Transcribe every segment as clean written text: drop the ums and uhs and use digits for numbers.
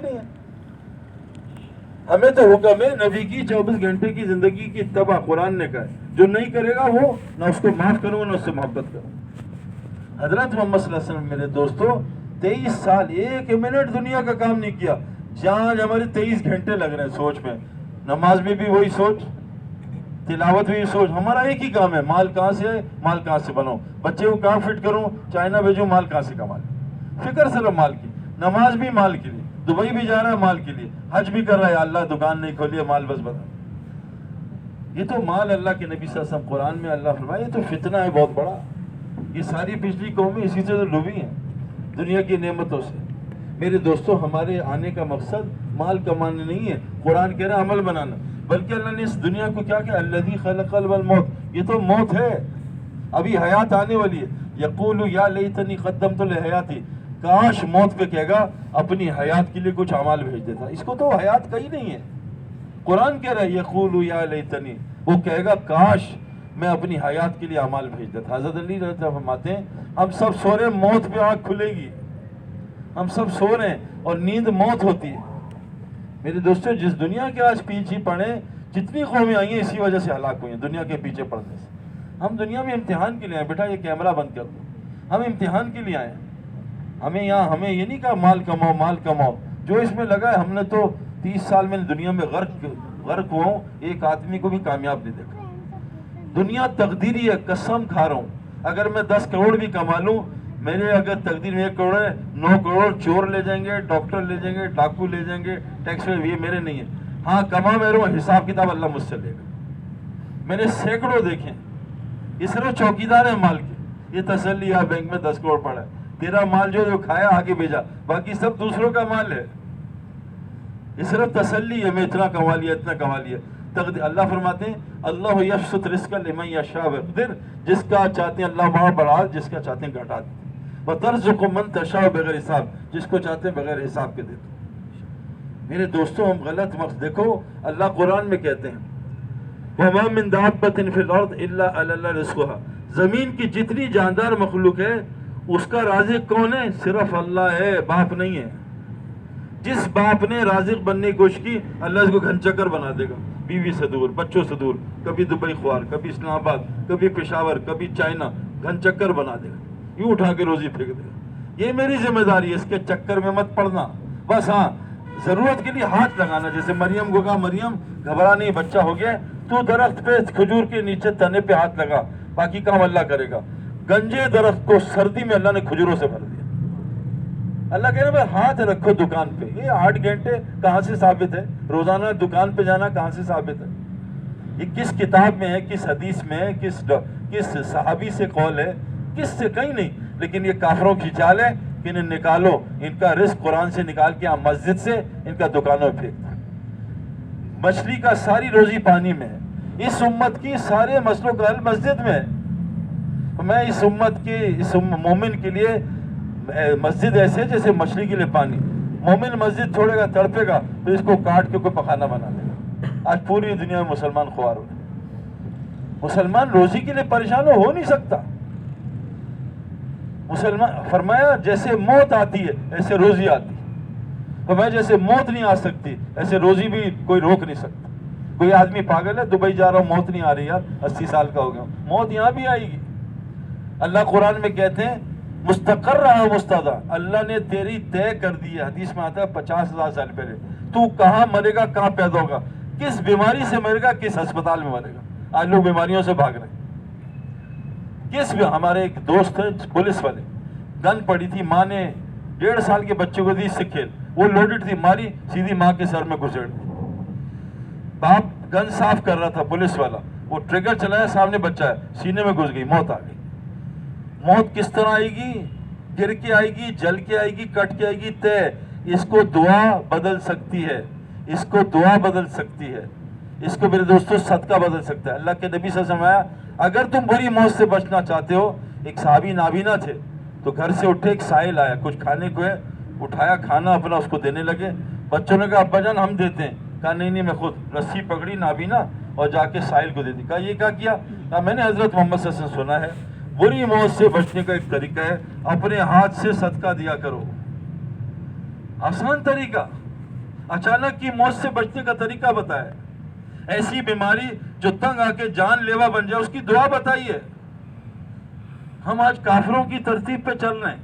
نہیں ہے. ہمیں تو حکم ہے نبی کی 24 گھنٹے کی زندگی کی اتباع. قرآن نے کہا ہے جو نہیں کرے گا وہ نہ اس کو معاف کرو نہ اس سے محبت کرو. حضرت محمد صلی اللہ علیہ وسلم میرے دوستو 23 سال 1 منٹ دنیا کا کام نہیں کیا. جہاں ہمارے 23 گھنٹے لگ رہے ہیں سوچ میں. نماز میں بھی وہی سوچ, تلاوت بھی سوچ. ہمارا ایک ہی کام ہے, مال کہاں سے ہے, مال کہاں سے بناؤ, بچے کو کہاں فٹ کروں, چائنا بھیجوں, مال کہاں سے کما لیں. فکر صرف مال کی. نماز بھی مال کے لیے, دبئی بھی جا رہا ہے مال کے لیے, حج بھی کر رہا ہے, اللہ دکان نہیں کھولی ہے, مال بس بتا. یہ تو مال اللہ کے نبی صلی اللہ علیہ وسلم قرآن میں اللہ فرمائے یہ تو فتنہ ہے بہت بڑا. یہ ساری پچھلی قومیں اسی سے تو ڈوبی ہیں دنیا کی نعمتوں سے. میرے دوستو ہمارے آنے کا مقصد مال کمانا نہیں ہے, قرآن کہہ رہا ہے عمل بنانا. بلکہ اللہ نے اس دنیا کو کیا کہا, الذی خلق الموت. یہ تو موت ہے, ابھی حیات آنے والی ہے. یقول یا لیتنی قدمت لحیاتی, کاش موت پہ کہے گا اپنی حیات کے لیے کچھ اعمال بھیج دیتا. اس کو تو حیات کہی نہیں ہے. قرآن کہہ رہا ہے یقول یا لیتنی, وہ کہے گا کاش میں اپنی حیات کے لیے اعمال بھیج دیتا. حضرت علی رضی اللہ عنہ فرماتے ہیں ہم سب سو رہے ہیں, موت پہ آنکھ کھلے گی. ہم سب سو رہے ہیں اور نیند موت ہوتی ہے. میرے دوستو جس دنیا کے آج پیچھے پڑے, جتنی قومیں آئی ہیں اسی وجہ سے ہلاک ہوئی ہیں, دنیا کے پیچھے پڑنے سے. ہم دنیا میں امتحان کے لیے آئے. بیٹا یہ کیمرہ بند کر دو, ہم امتحان کے لیے آئے. ہمیں یہ نہیں کہا مال کماؤ مال کماؤ. جو اس میں لگا ہے, ہم نے تو 30 سال میں دنیا میں غرق ہوا ہوں, ایک آدمی کو بھی کامیاب نہیں دیکھا. دنیا تقدیری ہے, قسم کھا رہا ہوں. اگر میں 10 کروڑ بھی کما لوں, میرے اگر تقدیر میں 1 کروڑ ہے, 9 کروڑ چور لے جائیں گے, ڈاکٹر لے جائیں گے, ڈاکو لے جائیں گے, ٹیکس میں, یہ میرے نہیں ہے. ہاں کما میں رہوں, حساب کتاب اللہ مجھ سے لے گا. میں نے سینکڑوں دیکھے. یہ صرف چوکیدار ہیں مال کے. یہ تسلی ہے بینک میں 10 کروڑ پڑا ہے, تیرا مال جو کھایا آگے بھیجا, باقی سب دوسروں کا مال ہے. یہ صرف تسلی ہے, میں اتنا کما لیا اتنا کما لیا. اللہ فرماتے ہیں اللہ یبسط رزق لمن یشاء ویقدر, جس کا چاہتے ہیں اللہ وہاں بڑھا, جس کا چاہتے ہیں گھٹا دیتے. وترزق من تشاء بغیر حساب, جس کو چاہتے ہیں بغیر حساب کے دیتے. میرے دوستوں ہم غلط مقصد, دیکھو اللہ قرآن میں کہتے ہیں وَمَا مِن دَابَّةٍ فِي الْأَرْضِ إِلَّا عَلَى اللَّهِ رِزْقُهَا, زمین کی جتنی جاندار مخلوق ہے اس کا رازق کون ہے, صرف اللہ ہے, باپ نہیں ہے. جس باپ نے رازق بننے کی کوشش کی, اللہ اس کو گھن چکر بنا دے گا, بیوی سے دور, بچوں سے دور, کبھی دبئی خوار, کبھی اسلام آباد, کبھی پشاور, کبھی چائنا, گھن چکر بنا دے گا, یوں اٹھا کے روزی پھینک دے گا. یہ میری ذمہ داری ہے, اس کے چکر میں مت پڑنا. بس ہاں ضرورت کے لیے ہاتھ لگانا. جیسے مریم کو کہا مریم گھبرا نہیں, بچہ ہو گیا, تو درخت پہ کھجور کے نیچے تنے پہ ہاتھ لگا, باقی کام اللہ کرے گا. گنجے درخت کو سردی میں اللہ نے کھجوروں سے بھر دیا. اللہ کہہ رہے ہیں ہاتھ رکھو دکان پہ. یہ 8 گھنٹے کہاں سے ثابت ہے, روزانہ دکان پہ جانا کہاں سے ثابت ہے؟ یہ کس کتاب میں ہے, کس حدیث میں ہے, کس صحابی سے قول ہے, کس سے؟ کہیں نہیں. لیکن یہ کافروں کی چال ہے کہ انہیں نکالو, ان کا رزق قرآن سے نکال کے مسجد سے ان کا دکانوں میں پھینک دو. مچھلی کا ساری روزی پانی میں ہے. اس امت کی سارے مسئلوں کا حل مسجد میں ہے. میں اس امت کے, اس مومن کے لیے مسجد ایسے جیسے مچھلی کے لیے پانی. مومن مسجد چھوڑے گا تڑپے گا تو اس کو کاٹ کے کوئی پخانا بنا دے گا. آج پوری دنیا میں مسلمان خوار ہو رہے ہیں. مسلمان روزی کے لیے پریشان ہو نہیں سکتا. مسلمان فرمایا جیسے موت آتی ہے ایسے روزی آتی ہے. فرمایا جیسے موت نہیں آ سکتی ایسے روزی بھی کوئی روک نہیں سکتا. کوئی آدمی پاگل ہے, دبئی جا رہا ہوں, موت نہیں آ رہی, یار 80 سال کا ہو گیا, موت یہاں بھی آئے گی. اللہ قرآن میں کہتے ہیں مستقر رہا مستدع, اللہ نے تیری طے کر دی ہے. حدیث میں آتا ہے 50,000 سال پہلے تو کہاں مرے گا, کہاں پیدا ہوگا, کس بیماری سے مرے گا, کس ہسپتال میں مرے گا. آج لوگ بیماریوں سے بھاگ رہے ہیں. ہمارے ایک دوست ہیں پولیس والے, گن پڑی تھی, ماں نے 1.5 سال کے بچے کو دی, سکھیل, وہ لوڈڈ تھی, ماری سیدھی ماں کے سر میں گھسیڑ دی. باپ گن صاف کر رہا تھا پولیس والا, وہ ٹریگر چلایا, سامنے بچہ ہے, سینے میں گھس گئی, موت آ گئی. موت کس طرح آئے گی, گر کے آئے گی, جل کے آئے گی, کٹ کے آئے گی, طے. اس کو دعا بدل سکتی ہے, اس کو دعا بدل سکتی ہے, اس کو میرے دوستوں صدقہ بدل سکتا ہے. اللہ کے نبی صلی اللہ علیہ وسلم آیا, اگر تم بری موت سے بچنا چاہتے ہو. ایک صحابی نابینا تھے تو گھر سے اٹھے, ایک سائل آیا, کچھ کھانے کو ہے, اٹھایا کھانا اپنا, اس کو دینے لگے. بچوں نے کہا ابا جان ہم دیتے ہیں. کہا نہیں میں خود, رسی پکڑی نابینا اور جا کے سائل کو دے دی. کہا یہ کیا؟ کہا میں نے حضرت محمد صلی اللہ علیہ وسلم سنا ہے بری موت سے بچنے کا ایک طریقہ ہے اپنے ہاتھ سے صدقہ دیا کرو. آسان طریقہ. اچانک کی موت سے بچنے کا طریقہ بتایا, ایسی بیماری جو تنگ آ کے جان لیوا بن جائے اس کی دعا بتائی ہے. ہم آج کافروں کی ترتیب پہ چل رہے ہیں,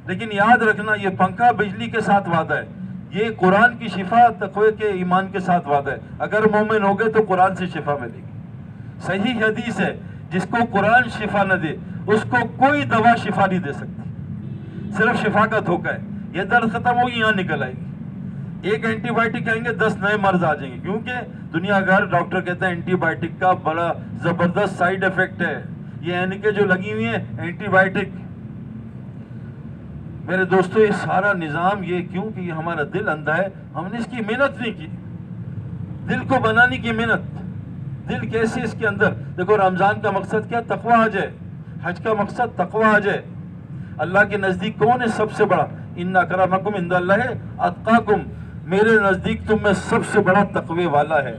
لیکن یاد رکھنا یہ پنکھا بجلی کے ساتھ وعدہ ہے, یہ قرآن کی شفا تقوی کے ایمان کے ساتھ وعدہ ہے. اگر مومن ہو گئے تو قرآن سے شفا ملے گی. صحیح حدیث ہے, جس کو قرآن شفا نہ دے اس کو کوئی دوا شفا نہیں دے سکتی, صرف شفا کا دھوکہ ہے. یہ درد ختم ہوگی یہاں نکل آئے گی. ایک اینٹی بائیوٹک کہیں گے 10 نئے مرض آ جائیں گے, کیونکہ دنیا گھر ڈاکٹر کہتے ہیں اینٹی بائیوٹک کا بڑا زبردست سائیڈ افیکٹ ہے, یہ اینکے جو لگی ہوئی ہیں اینٹی بائیوٹک. میرے دوستو یہ سارا نظام یہ کیوں کہ یہ ہمارا دل اندھا ہے, ہم نے اس کی محنت نہیں کی, دل کو بنانے کی محنت. دل کیسے اس کے اندر دیکھو, رمضان کا مقصد کیا؟ تقوی آ جائے. حج کا مقصد تقوی آ جائے. اللہ کے نزدیک کون ہے سب سے بڑا؟ ان اکرمکم عند اللہ اتقاکم, میرے نزدیک تم میں سب سے بڑا تقوی والا ہے.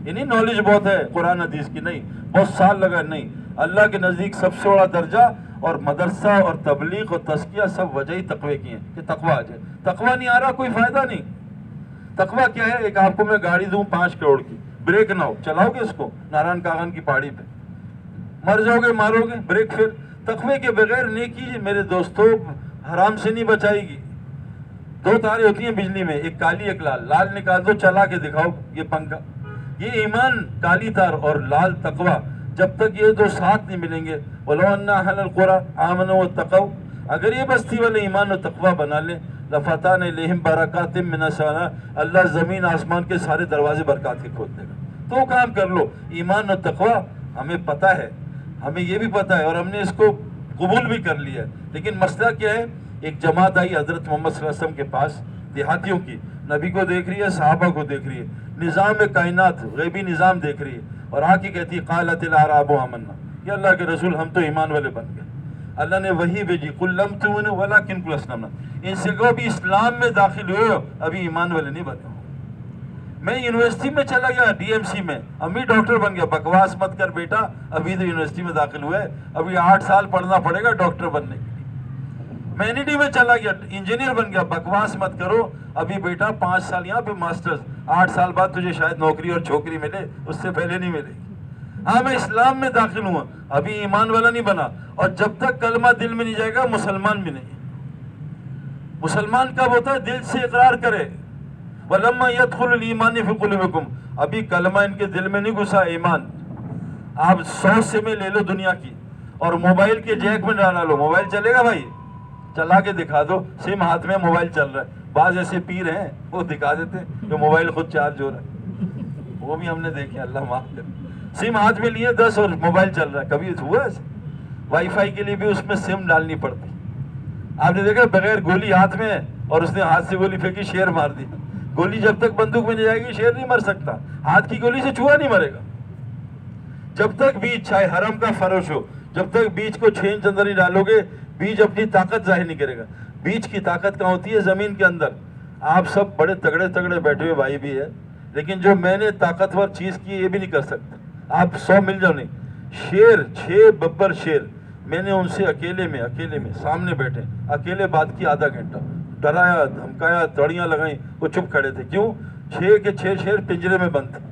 یعنی نالج بہت ہے قرآن حدیث کی نہیں, بہت سال لگا نہیں. اللہ کے نزدیک سب سے بڑا درجہ اور مدرسہ اور تبلیغ اور تزکیہ سب وجہ ہی تقوی کی ہیں کہ تقوی آ جائے. تقوی نہیں آ رہا کوئی فائدہ نہیں. تقوی کیا ہے؟ ایک آپ کو میں گاڑی دوں 5 کروڑ کی, بریک نہ ہو, چلاؤ گے اس کو نارائن کاغن کی پہاڑی پہ, مر جاؤ گے, مارو گے, بریک فیل. تقوی کے بغیر نیکی میرے دوستو حرام سے نہیں بچائے گی. 2 تاریں ہوتی ہیں بجلی میں, ایک کالی ایک لال. لال نکال دو, چلا کے دکھاؤ یہ پنکھا. یہ ایمان کالی تار اور لال تقوی, جب تک یہ 2 ساتھ نہیں ملیں گے. وَلَوْ أَنَّ أَهْلَ الْقُرَىٰ آمَنُوا وَاتَّقَوْا, اگر یہ بستی والے ایمان و تقوی بنا لیں, لَفَتَحْنَا عَلَيْهِمْ بَرَكَاتٍ مِّنَ السَّمَاءِ, اللہ زمین آسمان کے سارے دروازے برکات کے کھول دے گا. تو کام کر لو. ایمان و تقوی ہمیں پتہ ہے, ہمیں یہ بھی پتہ ہے اور ہم نے اس کو قبول بھی کر لیا ہے. لیکن مسئلہ کیا ہے؟ ایک جماعت آئی حضرت محمد صلی اللہ علیہ وسلم کے پاس, دیہاتیوں کی, نبی کو دیکھ رہی ہے, صحابہ کو دیکھ رہی ہے, نظام کائنات غیبی نظام دیکھ رہی ہے, اور آ کے کہتی ہے قالت الاعراب آمنا, یا اللہ کے رسول ہم تو ایمان والے بن گئے. اللہ نے وہی بھیجی, قل لم تؤمنوا ولکن قولوا اسلمنا, ان سے کہو ابھی اسلام میں داخل ہوئے ہو, ابھی ایمان والے نہیں بنے ہو. میں یونیورسٹی میں چلا گیا, ڈی ایم سی میں, امی ڈاکٹر بن گیا. بکواس مت کر بیٹا, ابھی تو یونیورسٹی میں داخل ہوئے, ابھی 8 سال پڑھنا پڑے گا ڈاکٹر بننے کے لیے. میں این ای ڈی میں چلا گیا, انجینئر بن گیا. بکواس مت کرو, ابھی بیٹا 5 سال یہاں پہ ماسٹرز, 8 سال بعد تجھے شاید نوکری اور چھوکری ملے, اس سے پہلے نہیں ملے گی. ہاں میں اسلام میں داخل ہوا, ابھی ایمان والا نہیں بنا. اور جب تک کلمہ دل میں نہیں جائے گا مسلمان بھی نہیں. مسلمان کب ہوتا ہے؟ دل سے اقرار کرے. وَلَمَّا يَدْخُلُ الْإِيمَانِ فِي قُلُوبِكُمْ, ابھی کلمہ ان کے دل میں نہیں گھسا ایمان. آپ 100 سم لے لو دنیا کی اور موبائل کے جیک میں ڈالا لو, موبائل چلے گا بھائی؟ چلا کے دکھا دو, سم ہاتھ میں موبائل چل رہا ہے. بعض ایسے پیر ہیں وہ دکھا دیتے ہیں کہ موبائل خود چارج ہو رہا ہے, وہ بھی ہم نے دیکھے, اللہ معاف کرے. سم ہاتھ میں لیے 10 اور موبائل چل رہا ہے. کبھی ہوا ایسے؟ وائی فائی کے لیے بھی اس میں سم ڈالنی پڑتی. آپ نے دیکھا بغیر گولی ہاتھ میں اور اس نے ہاتھ سے گولی پھینکی, شیر مار دی. گولی جب تک بندوق میں نہیں جائے گی شیر نہیں مر سکتا, ہاتھ کی گولی سے چوہا نہیں مرے گا. جب تک بیج, چاہے حرم کا فروش ہو, جب تک بیج کو 6 انچ اندر نہیں ڈالو گے, بیج اپنی طاقت ظاہر نہیں کرے گا. بیج کی طاقت کہاں ہوتی ہے؟ زمین کے اندر. آپ سب بڑے تگڑے تگڑے بیٹھے ہوئے بھائی بھی ہے, لیکن جو میں نے طاقتور چیز کی یہ بھی نہیں کر سکتا. آپ 100 مل جاؤ نہیں. شیر, 6 ببر شیر, میں نے ان سے اکیلے میں سامنے بیٹھے, اکیلے بات کی آدھا گھنٹہ, ڈرایا, دھمکایا, تڑیاں لگائیں, وہ چپ کھڑے تھے. کیوں؟ 6 کے 6 شیر پنجرے میں بند تھے.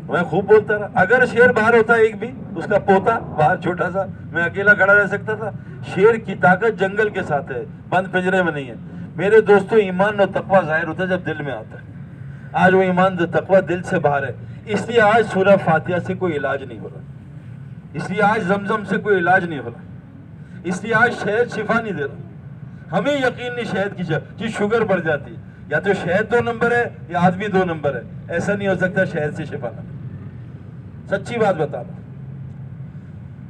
میں خوب بولتا رہا. اگر شیر باہر ہوتا ایک بھی, اس کا پوتا باہر چھوٹا سا, میں اکیلا کھڑا رہ سکتا تھا. شیر کی طاقت جنگل کے ساتھ ہے, بند پنجرے میں نہیں ہے. میرے دوستو ایمان و تقوی ظاہر ہوتا ہے جب دل میں آتا ہے. آج وہ ایمان و تقوی دل سے باہر ہے. اس لیے آج سورہ فاتحہ سے کوئی علاج نہیں ہو رہا, اس لیے آج زمزم سے کوئی علاج نہیں ہو رہا, اس لیے آج شہد شفا نہیں دے رہا. ہمیں یقین نہیں شہد کی شوگر بڑھ جاتی ہے. یا تو شہد 2 نمبر ہے یا آدمی 2 نمبر ہے. ایسا نہیں ہو سکتا شہد سے شفا نہ. سچی بات بتا رہا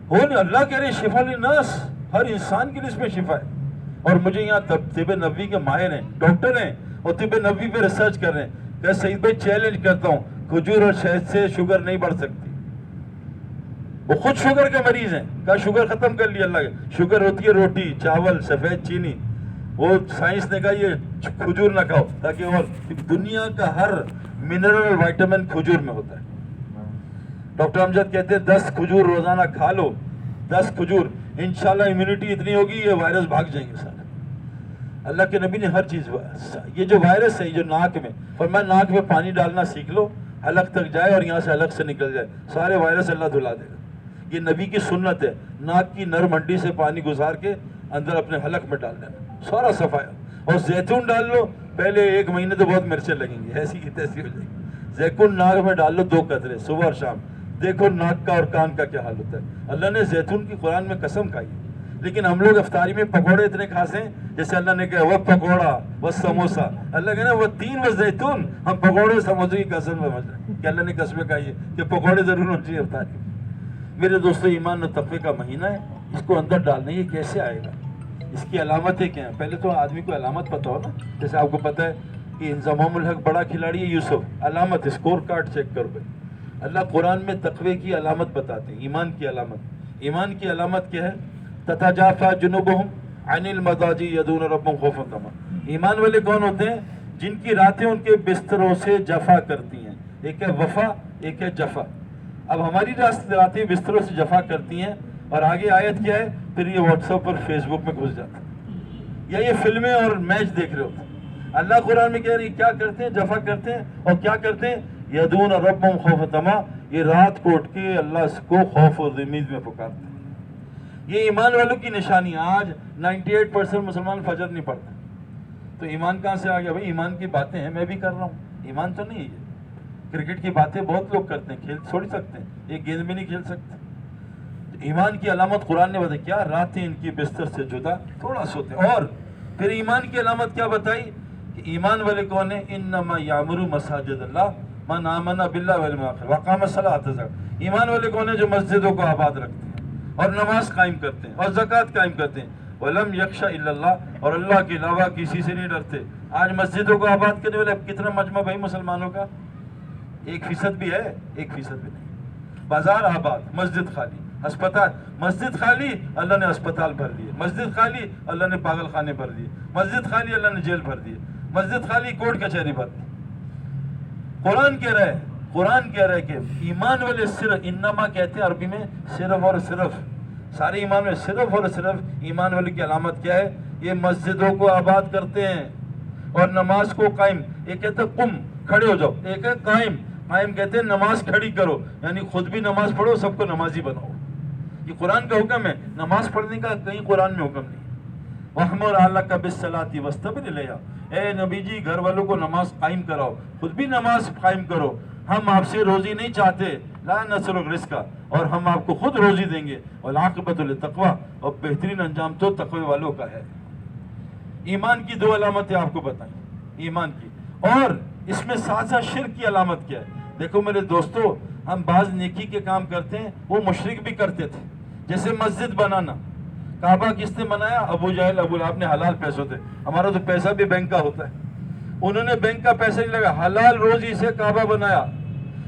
ہوں, اللہ کہہ رہے شفا للناس, ہر انسان کے لیے اس میں شفا ہے. اور مجھے یہاں طب نبوی کے ماہر ہیں, ڈاکٹر ہیں, اور طب نبوی پہ ریسرچ کر رہے ہیں. کہ سعید بھائی چیلنج کرتا ہوں, کھجور اور شہد سے شوگر نہیں بڑھ سکتی. وہ خود شوگر کے مریض ہیں, کہا شوگر ختم کر لی اللہ کے. شوگر ہوتی ہے روٹی, چاول, سفید چینی. وہ سائنس نے کہا یہ کھجور نہ کھاؤ, تاکہ اور دنیا کا ہر منرل وائٹامن کھجور میں ہوتا ہے. ڈاکٹر امجد کہتے ہیں 10 کھجور روزانہ کھا لو, 10 کھجور, انشاءاللہ امیونٹی اتنی ہوگی یہ وائرس بھاگ جائیں گے سارے. اللہ کے نبی نے ہر چیز، یہ جو وائرس ہے جو ناک میں، فرمایا ناک میں پانی ڈالنا سیکھ لو، حلق تک جائے اور یہاں سے حلق سے نکل جائے، سارے وائرس اللہ دھلا دے گا۔ یہ نبی کی سنت ہے، ناک کی نرم ہڈی سے پانی گزار کے اندر اپنے حلق میں ڈال دینا، سارا صفایا۔ اور زیتون ڈال لو، پہلے 1 مہینے تو بہت مرچیں لگیں گی، ایسی کی تیسی ہو جائے گی۔ زیتون ناک میں ڈال لو 2 قطرے صبح اور شام، دیکھو ناک کا اور کان کا کیا حال ہوتا ہے۔ اللہ نے زیتون کی قرآن میں قسم کھائی ہے، لیکن ہم لوگ افطاری میں پکوڑے اتنے کھاتے ہیں جیسے اللہ نے کہا وہ پکوڑا وہ سموسا، اللہ کہنا وہ 3 و زیتون، ہم پکوڑے سموسے کی قسم سمجھ رہے ہیں کہ اللہ نے قسمیں کھائی ہے کہ پکوڑے ضرور ہونے چاہیے افطاری میں۔ میرے دوستو، ایمان و تقوی کا مہینہ ہے، اس کو اندر ڈالنا، یہ کیسے آئے گا؟ اس کی علامتیں کیا ہیں؟ پہلے تو آدمی کو علامت پتہ ہو نا، جیسے آپ کو پتہ ہے کہ انضمام الحق بڑا کھلاڑی ہے یوسف، علامت اسکور کارڈ چیک کرو بھائی۔ اللہ قرآن میں تقوی کی علامت بتاتے ہیں، ایمان کی علامت۔ ایمان کی علامت کیا ہے؟ تتجافا جنوبہم عن المضاجع یدعون ربہم خوفا وطمعا۔ ایمان والے کون ہوتے ہیں؟ جن کی راتیں ان کے بستروں سے جفا کرتی ہیں، ایک ہے وفا ایک ہے جفا۔ اب ہماری راتیں بستروں سے جفا کرتی ہیں، اور آگے آیت کیا ہے؟ پھر یہ واٹس ایپ پر فیس بک میں گھس جاتا ہے، یا یہ فلمیں اور میچ دیکھ رہے ہوتے ہیں۔ اللہ قرآن میں کہہ رہی کیا کرتے ہیں؟ جفا کرتے ہیں، اور کیا کرتے ہیں؟ یدعون ربہم خوفا وطمعا، یہ رات کو اٹھ کے اللہ کو خوف و امید میں پکارتے ہیں۔ یہ ایمان والوں کی نشانی۔ آج 98% مسلمان فجر نہیں پڑھتے، تو ایمان کہاں سے آ گیا بھائی؟ ایمان کی باتیں ہیں، میں بھی کر رہا ہوں، ایمان تو نہیں ہے۔ کرکٹ کی باتیں بہت لوگ کرتے ہیں، کھیل چھوڑ سکتے ہیں، ایک گیند بھی نہیں کھیل سکتے۔ ایمان کی علامت قرآن نے بتائی کیا؟ راتیں ان کی بستر سے جدا تھوڑا سوتے۔ اور پھر ایمان کی علامت کیا بتائی کہ ایمان والے کون ہیں؟ انما یعمر مساجد اللہ من آمن باللہ والیوم الآخر واقام الصلاۃ وآتى۔ ایمان والے کون ہیں؟ جو مسجدوں کو آباد رکھتے ہیں اور نماز قائم کرتے ہیں اور زکوٰۃ قائم کرتے ہیں، وَلَمْ يَخْشَ إِلَّا اللَّهُ، اور اللہ کے علاوہ کسی سے نہیں ڈرتے۔ آج مسجدوں کو آباد کرنے والے کتنا مجمع بھائی مسلمانوں کا؟ 1% بھی ہے؟ 1% بھی نہیں۔ بازار آباد، مسجد خالی، ہسپتال، مسجد خالی اللہ نے ہسپتال بھر دیے، مسجد خالی اللہ نے پاگل خانے بھر دیے، مسجد خالی اللہ نے جیل بھر دیے، مسجد خالی کورٹ کچہری بھر دی۔ قرآن کہہ رہا ہے کہ ایمان والے صرف، انما کہتے ہیں عربی میں صرف اور صرف، سارے ایمان میں صرف اور صرف ایمان والے کی علامت کیا ہے؟ یہ مسجدوں کو آباد کرتے ہیں اور نماز کو قائم۔ ایک کہتے ہیں قم، کھڑے ہو جاؤ، ایک ہے قائم۔ قائم کہتے ہیں نماز کھڑی کرو، یعنی خود بھی نماز پڑھو، سب کو نمازی بناؤ۔ یہ قرآن کا حکم ہے، نماز پڑھنے کا کہیں قرآن میں حکم نہیں۔ وَأْمُرْ أَهْلَكَ بِالصَّلَاةِ وَاسْتَبِرْ إِلَيْهَا، اے نبی جی گھر والوں کو نماز قائم کراؤ، خود بھی نماز قائم کرو۔ ہم آپ سے روزی نہیں چاہتے، لا نسألک رزقا، اور ہم آپ کو خود روزی دیں گے، والعاقبۃ للتقویٰ، اور بہترین انجام تو تقوی والوں کا ہے۔ ایمان کی 2 علامتیں آپ کو بتائیں، ایمان کی، اور اس میں ساتھ ساتھ شرک کی علامت کیا ہے؟ دیکھو میرے دوستو، ہم بعض نیکی کے کام کرتے ہیں، وہ مشرک بھی کرتے تھے، جیسے مسجد بنانا۔ کعبہ کس نے بنایا؟ ابو جہل ابو لہب نے، حلال پیسوں سے۔ ہمارا تو پیسہ بھی بینک کا ہوتا ہے، انہوں نے بینک کا پیسہ نہیں لگا، حلال روزی سے کعبہ بنایا،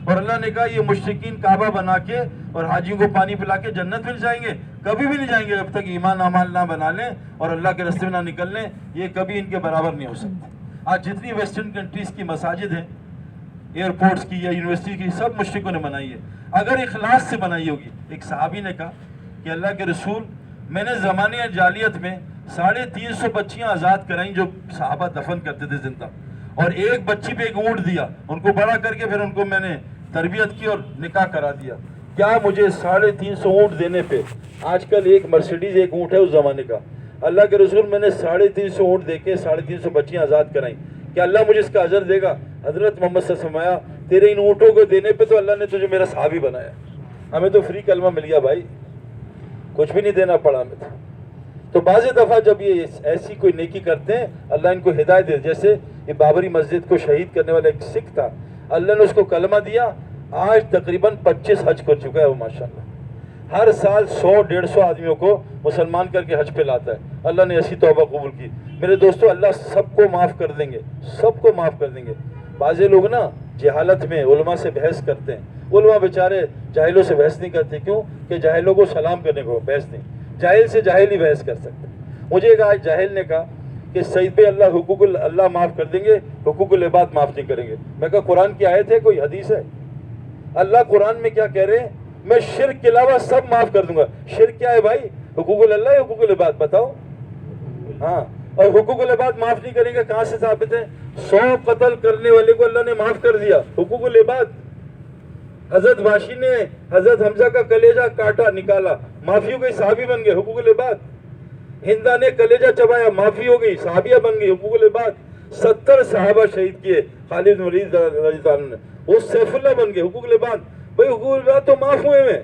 اور اللہ نے کہا یہ مشرکین کعبہ بنا کے اور حاجیوں کو پانی پلا کے جنت مل جائیں گے؟ کبھی بھی نہیں جائیں گے جب تک ایمان اعمال نہ بنا لیں اور اللہ کے راستے میں نہ نکل لیں، یہ کبھی ان کے برابر نہیں ہو سکتے۔ آج جتنی ویسٹرن کنٹریز کی مساجد ہیں، ایئرپورٹس کی یا یونیورسٹی کی، سب مشرکوں نے بنائی ہے، اگر اخلاص سے بنائی ہوگی۔ ایک صحابی نے کہا کہ اللہ کے رسول، میں نے زمانے جاہلیت میں 350 بچیاں آزاد کرائیں جو صحابہ دفن کرتے تھے زندہ، اور ایک بچی پہ ایک اونٹ دیا، ان کو بڑا کر کے پھر ان کو میں نے تربیت کی اور نکاح کرا دیا۔ کیا مجھے 350 اونٹ دینے پہ، آج کل ایک مرسیڈیز ایک اونٹ ہے اس زمانے کا، اللہ کے رسول میں نے 350 اونٹ دے کے 350 بچیاں آزاد کرائیں، کیا اللہ مجھے اس کا اجر دے گا؟ حضرت محمد صلی اللہ علیہ وسلم فرمایا تیرے ان اونٹوں کو دینے پہ تو اللہ نے تجھے میرا صحابی بنایا، ہمیں تو فری کلمہ مل گیا بھائی، کچھ بھی نہیں دینا پڑا ہمیں۔ تو بعض دفعہ جب یہ ایسی کوئی نیکی کرتے ہیں اللہ ان کو ہدایت دے، جیسے یہ بابری مسجد کو شہید کرنے والا ایک سکھ تھا، اللہ نے اس کو کلمہ دیا، آج تقریباً 25 حج کر چکا ہے وہ ماشاءاللہ، ہر سال 100-150 آدمیوں کو مسلمان کر کے حج پہ لاتا ہے، اللہ نے ایسی توبہ قبول کی۔ میرے دوستو اللہ سب کو معاف کر دیں گے، سب کو معاف کر دیں گے۔ بعض لوگ نا جہالت میں علماء سے بحث کرتے ہیں، علماء بیچارے جاہلوں سے بحث نہیں کرتے، کیوں کہ جاہلوں کو سلام کرنے کو بحث نہیں، جاہل سے جاہل ہی بحث کر سکتے۔ مجھے ایک آج جاہل نے کہا کہ سعید پہ اللہ حقوق اللہ معاف کر دیں گے، حقوق العباد معاف نہیں کریں گے۔ میں کہا قرآن کی آیت ہے کوئی حدیث ہے؟ اللہ قرآن میں کیا کہہ رہے ہیں؟ میں شرک کے علاوہ سب معاف کر دوں گا۔ شرک کیا ہے بھائی؟ حقوق اللہ ہے، حقوق العباد بتاؤ۔ ہاں اور حقوق العباد معاف نہیں کریں گے. کہاں سے ثابت ہے؟ 100 قتل کرنے والے کو اللہ نے معاف کر دیا. حقوق العباد. حضرت واشی نے حضرت حمزہ کا کلیجہ کاٹا نکالا, معافیوں کے صحابی بن گئے. حقوق العباد. ہندا نے کلیجہ چبایا, معافی ہو گئی, صحابیہ بن گئی. حقوق العباد. 70 صحابہ شہید کیے خالد بن ولید رضی اللہ عنہ نے, وہ سیف اللہ بن گئے. حقوق العباد. بھائی حقوق العباد تو معاف ہوئے ہیں,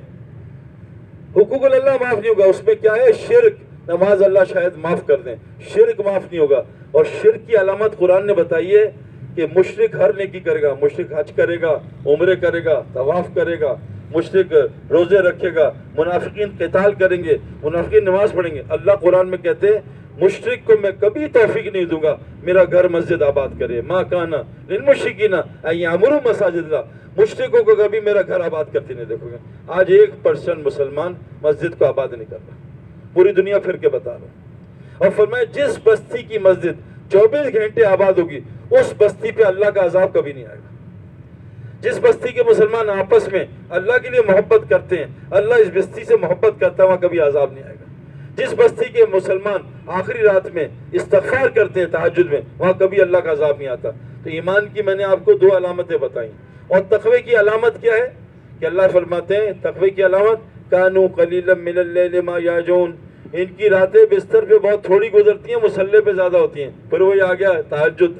حقوق اللہ معاف نہیں ہوگا. اس میں کیا ہے؟ شرک. نماز اللہ شاید معاف کر دیں, شرک معاف نہیں ہوگا. اور شرک کی علامت قرآن نے بتائی ہے کہ مشرک ہر نیکی کرے گا. مشرک حج کرے گا, عمرے کرے گا, طواف کرے گا, مشرک روزے رکھے گا, منافقین قتال کریں گے, منافقین نماز پڑھیں گے. اللہ قرآن میں کہتے ہیں مشرک کو میں کبھی توفیق نہیں دوں گا میرا گھر مسجد آباد کرے. ما کانا للمشرکین ان یعمروا مساجد اللہ. مشرکوں کو کبھی میرا گھر آباد کرتے نہیں دیکھو گے. آج 1% مسلمان مسجد کو آباد نہیں کر رہا, پوری دنیا پھر کے بتا رہا ہوں. اور فرمایا جس بستی کی مسجد 24 گھنٹے آباد ہوگی اس بستی پہ اللہ کا عذاب کبھی نہیں آئے گا. جس بستی کے مسلمان آپس میں اللہ کے لیے محبت کرتے ہیں, اللہ اس بستی سے محبت کرتا ہے, وہاں کبھی عذاب نہیں آئے گا. جس بستی کے مسلمان آخری رات میں استغفار کرتے ہیں تہجد میں, وہاں کبھی اللہ کا عذاب نہیں آتا. تو ایمان کی میں نے آپ کو 2 علامتیں بتائیں. اور تقوی کی علامت کیا ہے کہ اللہ فرماتے ہیں تقوی کی علامت کانوا قلیلا من اللیل ما یہجعون. ان کی راتیں بستر پہ بہت تھوڑی گزرتی ہیں, مصلی پہ زیادہ ہوتی ہیں. پھر وہی آ گیا تہجد.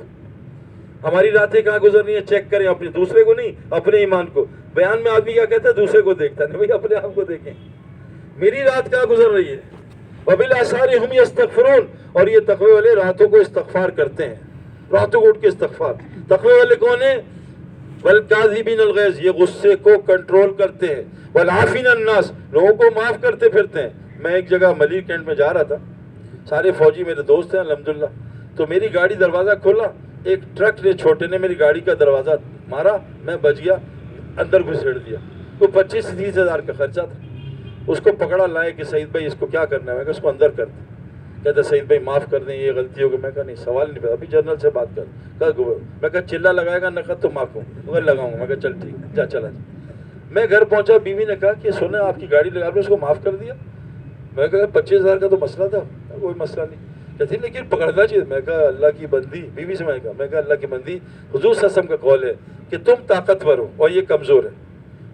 ہماری راتیں کہاں گزر رہی ہیں چیک کریں, اپنے دوسرے کو نہیں, اپنے ایمان کو. بیان میں آدمی کیا کہتا ہے؟ دوسرے کو دیکھتا نہیں. بھائی اپنے آپ کو دیکھیں, میری رات کہاں گزر رہی ہے. وبالاسحار هم یستغفرون. اور یہ تقوی والے راتوں کو استغفار کرتے ہیں, راتوں کو اٹھ کے استغفار. تقوی والے کون ہیں؟ والکاظمین الغیظ, یہ غصے کو کنٹرول کرتے ہیں. والعافین الناس, لوگوں کو معاف کرتے پھرتے ہیں. میں ایک جگہ ملیر کینٹ میں جا رہا تھا, سارے فوجی میرے دوست ہیں الحمدللہ. تو میری گاڑی دروازہ کھولا, ایک ٹرک نے چھوٹے نے میری گاڑی کا دروازہ مارا, میں بچ گیا, اندر گھسیڑ دیا. تو 25-30 ہزار کا خرچہ تھا. اس کو پکڑا لائے کہ سعید بھائی اس کو کیا کرنا ہے. میں کہا اس کو اندر کر دیں. کہتا سعید بھائی معاف کر دیں, یہ غلطی ہوگی. میں کہا نہیں, سوال نہیں پتا, ابھی جنرل سے بات کر. میں کہا چلا لگائے گا نقد تو معاف ہوں لگاؤں گا. میں کہا چل ٹھیک جا, چلا جا. میں گھر پہنچا, بیوی نے کہا کہ سنیں آپ کی گاڑی لگا, آپ نے اس کو معاف کر دیا. میں کہا 25,000 کا تو مسئلہ تھا. کوئی مسئلہ نہیں. کہتی لیکن پکڑنا چاہیے. میں کہا اللہ کی بندی, بیوی سے میں کہا اللہ کی بندی, حضور صلی اللہ علیہ وسلم کا قول ہے کہ تم طاقتور ہو اور یہ کمزور ہے.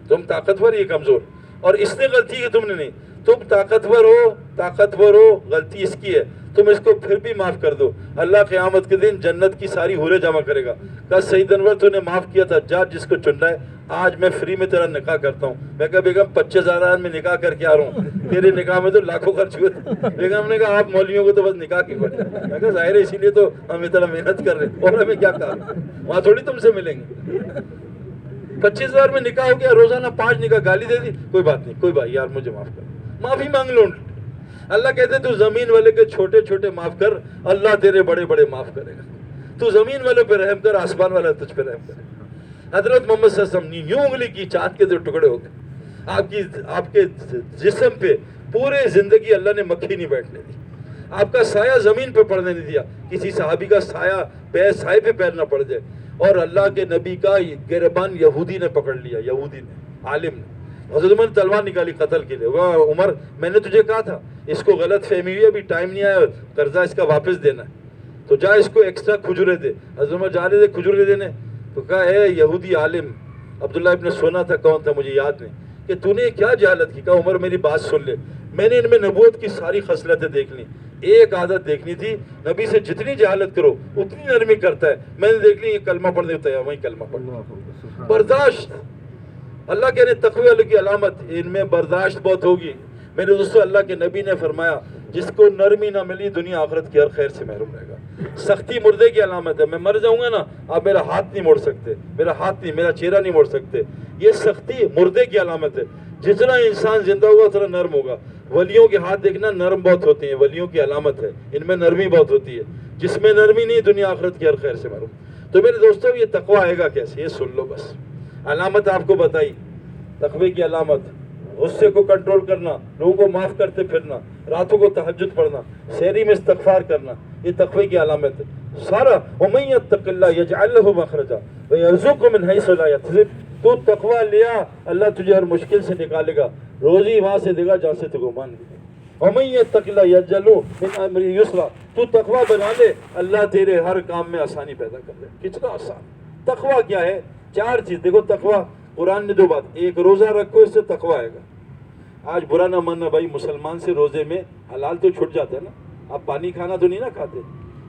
تم طاقتور, یہ کمزور, اور اس نے غلطی کی تم نے نہیں. تم طاقتور ہو, غلطی اس کی ہے, تم اس کو پھر بھی معاف کر دو. اللہ قیامت کے دن جنت کی ساری حوریں جمع کرے گا. کہا سعید انور تو نے معاف کیا تھا, جا جس کو چننا ہے, آج میں فری میں تیرا نکاح کرتا ہوں. میں کہا بیگم 25,000 میں نکاح کر کے آ رہا ہوں, تیرے نکاح میں تو لاکھوں خرچ ہوئے تھے. بیگم نے کہا آپ مولویوں کو تو بس نکاح کی پڑے. میں کہا ظاہر ہے اسی لیے تو ہم اتنا محنت کر رہے ہیں, اور ہمیں کیا کہا, وہاں تھوڑی تم سے ملیں گے. 25,000 میں نکاح ہو گیا, روزانہ 5 نکاح, گالی دے دی, کوئی بات نہیں, کوئی بھائی یار مجھے معاف کر, معافی مانگ لو. اللہ کہتے تو زمین والے کے چھوٹے چھوٹے معاف کر, اللہ تیرے بڑے بڑے معاف کرے گا. تو زمین والے پہ رحم کر, آسمان والا تجھ پہ رحم کرے. حضرت محمد صلی اللہ علیہ وسلم یوں انگلی کی, چاند کے 2 ٹکڑے ہو گئے. آپ کے جسم پہ پورے زندگی اللہ نے مکھی نہیں بیٹھنے دی. آپ کا سایہ زمین پہ پڑنے نہیں دیا, کسی صحابی کا سائے پہ پیر نہ پڑ جائے. اور اللہ کے نبی کا گربان یہودی نے پکڑ لیا, یہودی نے, عالم نے. حضرت عمر نے تلوار نکالی قتل کے لیے. عمر میں نے تجھے کہا تھا اس کو غلط فہمی ہوئی, ابھی ٹائم نہیں آیا, قرضہ اس کا واپس دینا ہے, تو جا اس کو ایکسٹرا کھجورے دے. حضرت عمر جا رہے تھے کھجورے دینے, تو کہا اے یہودی عالم, عبداللہ ابن سونا تھا, کون تھا مجھے یاد نہیں, کہ تو نے کیا جہالت کی. کہا عمر میری بات سن لے, میں نے ان میں نبوت کی ساری خصلتیں دیکھ لی, ایک عادت دیکھنی تھی, نبی سے جتنی جہالت کرو اتنی نرمی کرتا ہے. میں نے دیکھ لی یہ کلمہ پڑھنے ہوتا ہے, وہیں کلمہ پڑھنا, برداشت. اللہ کہہ رہے تقوی والوں کی علامت, ان میں برداشت بہت ہوگی. میرے دوستو, اللہ کے نبی نے فرمایا جس کو نرمی نہ ملی دنیا آخرت کی ہر خیر سے محروم رہے گا. سختی مردے کی علامت ہے. میں مر جاؤں گا نا, آپ میرا ہاتھ نہیں موڑ سکتے, میرا چہرہ نہیں موڑ سکتے. یہ سختی مردے کی علامت ہے. جتنا انسان زندہ ہوگا اتنا نرم ہوگا. ولیوں کے ہاتھ دیکھنا نرم بہت ہوتے ہیں, ولیوں کی علامت ہے, ان میں نرمی بہت ہوتی ہے. جس میں نرمی نہیں دنیا آخرت کی ہر خیر سے محروم. تو میرے دوستو, یہ تقوی آئے گا کیسے, یہ سن لو بس. علامت آپ کو بتائی, تقوی کی علامت غصے کو کنٹرول کرنا, لوگوں کو معاف کرتے پھرنا, راتوں کو تہجد پڑھنا, سحری میں استغفار کرنا, یہ تقوی کی علامت ہے. سارا وَمَن يَتَّقِ اللَّهَ يَجْعَل لَهُ مَخْرَجًا وَيَرْزُقْهُ مِنْ حَيْثُ لَا يَحْتَسِبُ. تو تقوی لیا, اللہ تجھے ہر مشکل سے نکالے گا, روزی وہاں سے دے گا جہاں سے تو گمان نہیں. وَمَن يَتَّقِ اللَّهَ يَجْعَلْ لَهُ مِنْ أَمْرِهِ يُسْرًا، تو تقوی بنا لے، اللہ تیرے ہر کام میں آسانی پیدا کر دے. کتنا آسان. تقوی کیا ہے؟ 4 چیز. دیکھو تقوی، قرآن نے 2 بات. ایک روزہ رکھو، اس سے تقوی آئے گا. آج برا نہ ماننا بھائی، مسلمان سے روزے میں حلال تو چھٹ جاتا ہے نا. آپ پانی کھانا تو نہیں نا کھاتے،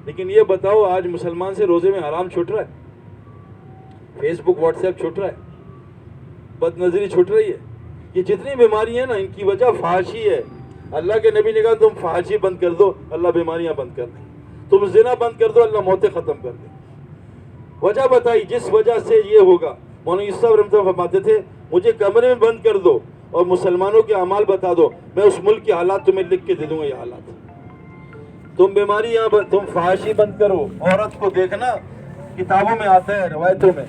لیکن یہ بتاؤ آج مسلمان سے روزے میں حرام چھٹ رہا ہے، فیس بک واٹس ایپ چھٹ رہا ہے، بد نظری چھٹ رہی ہے. یہ جتنی بیماریاں ہیں نا، ان کی وجہ فحاشی ہے. اللہ کے نبی نے کہا تم فحاشی بند کر دو، اللہ بیماریاں بند کر دیں. تم زنا بند کر دو، اللہ موتیں ختم کر دیں. وجہ بتائی جس وجہ سے یہ ہوگا. مولانا یوسف صاحب رحمۃ اللہ فرماتے تھے مجھے کمرے میں بند کر دو اور مسلمانوں کے اعمال بتا دو، میں اس ملک کے حالات تمہیں لکھ کے دے دوں گا. یہ حالات تم بیماری یہاں تم فحاشی بند کرو. عورت کو دیکھنا، کتابوں میں آتا ہے، روایتوں میں،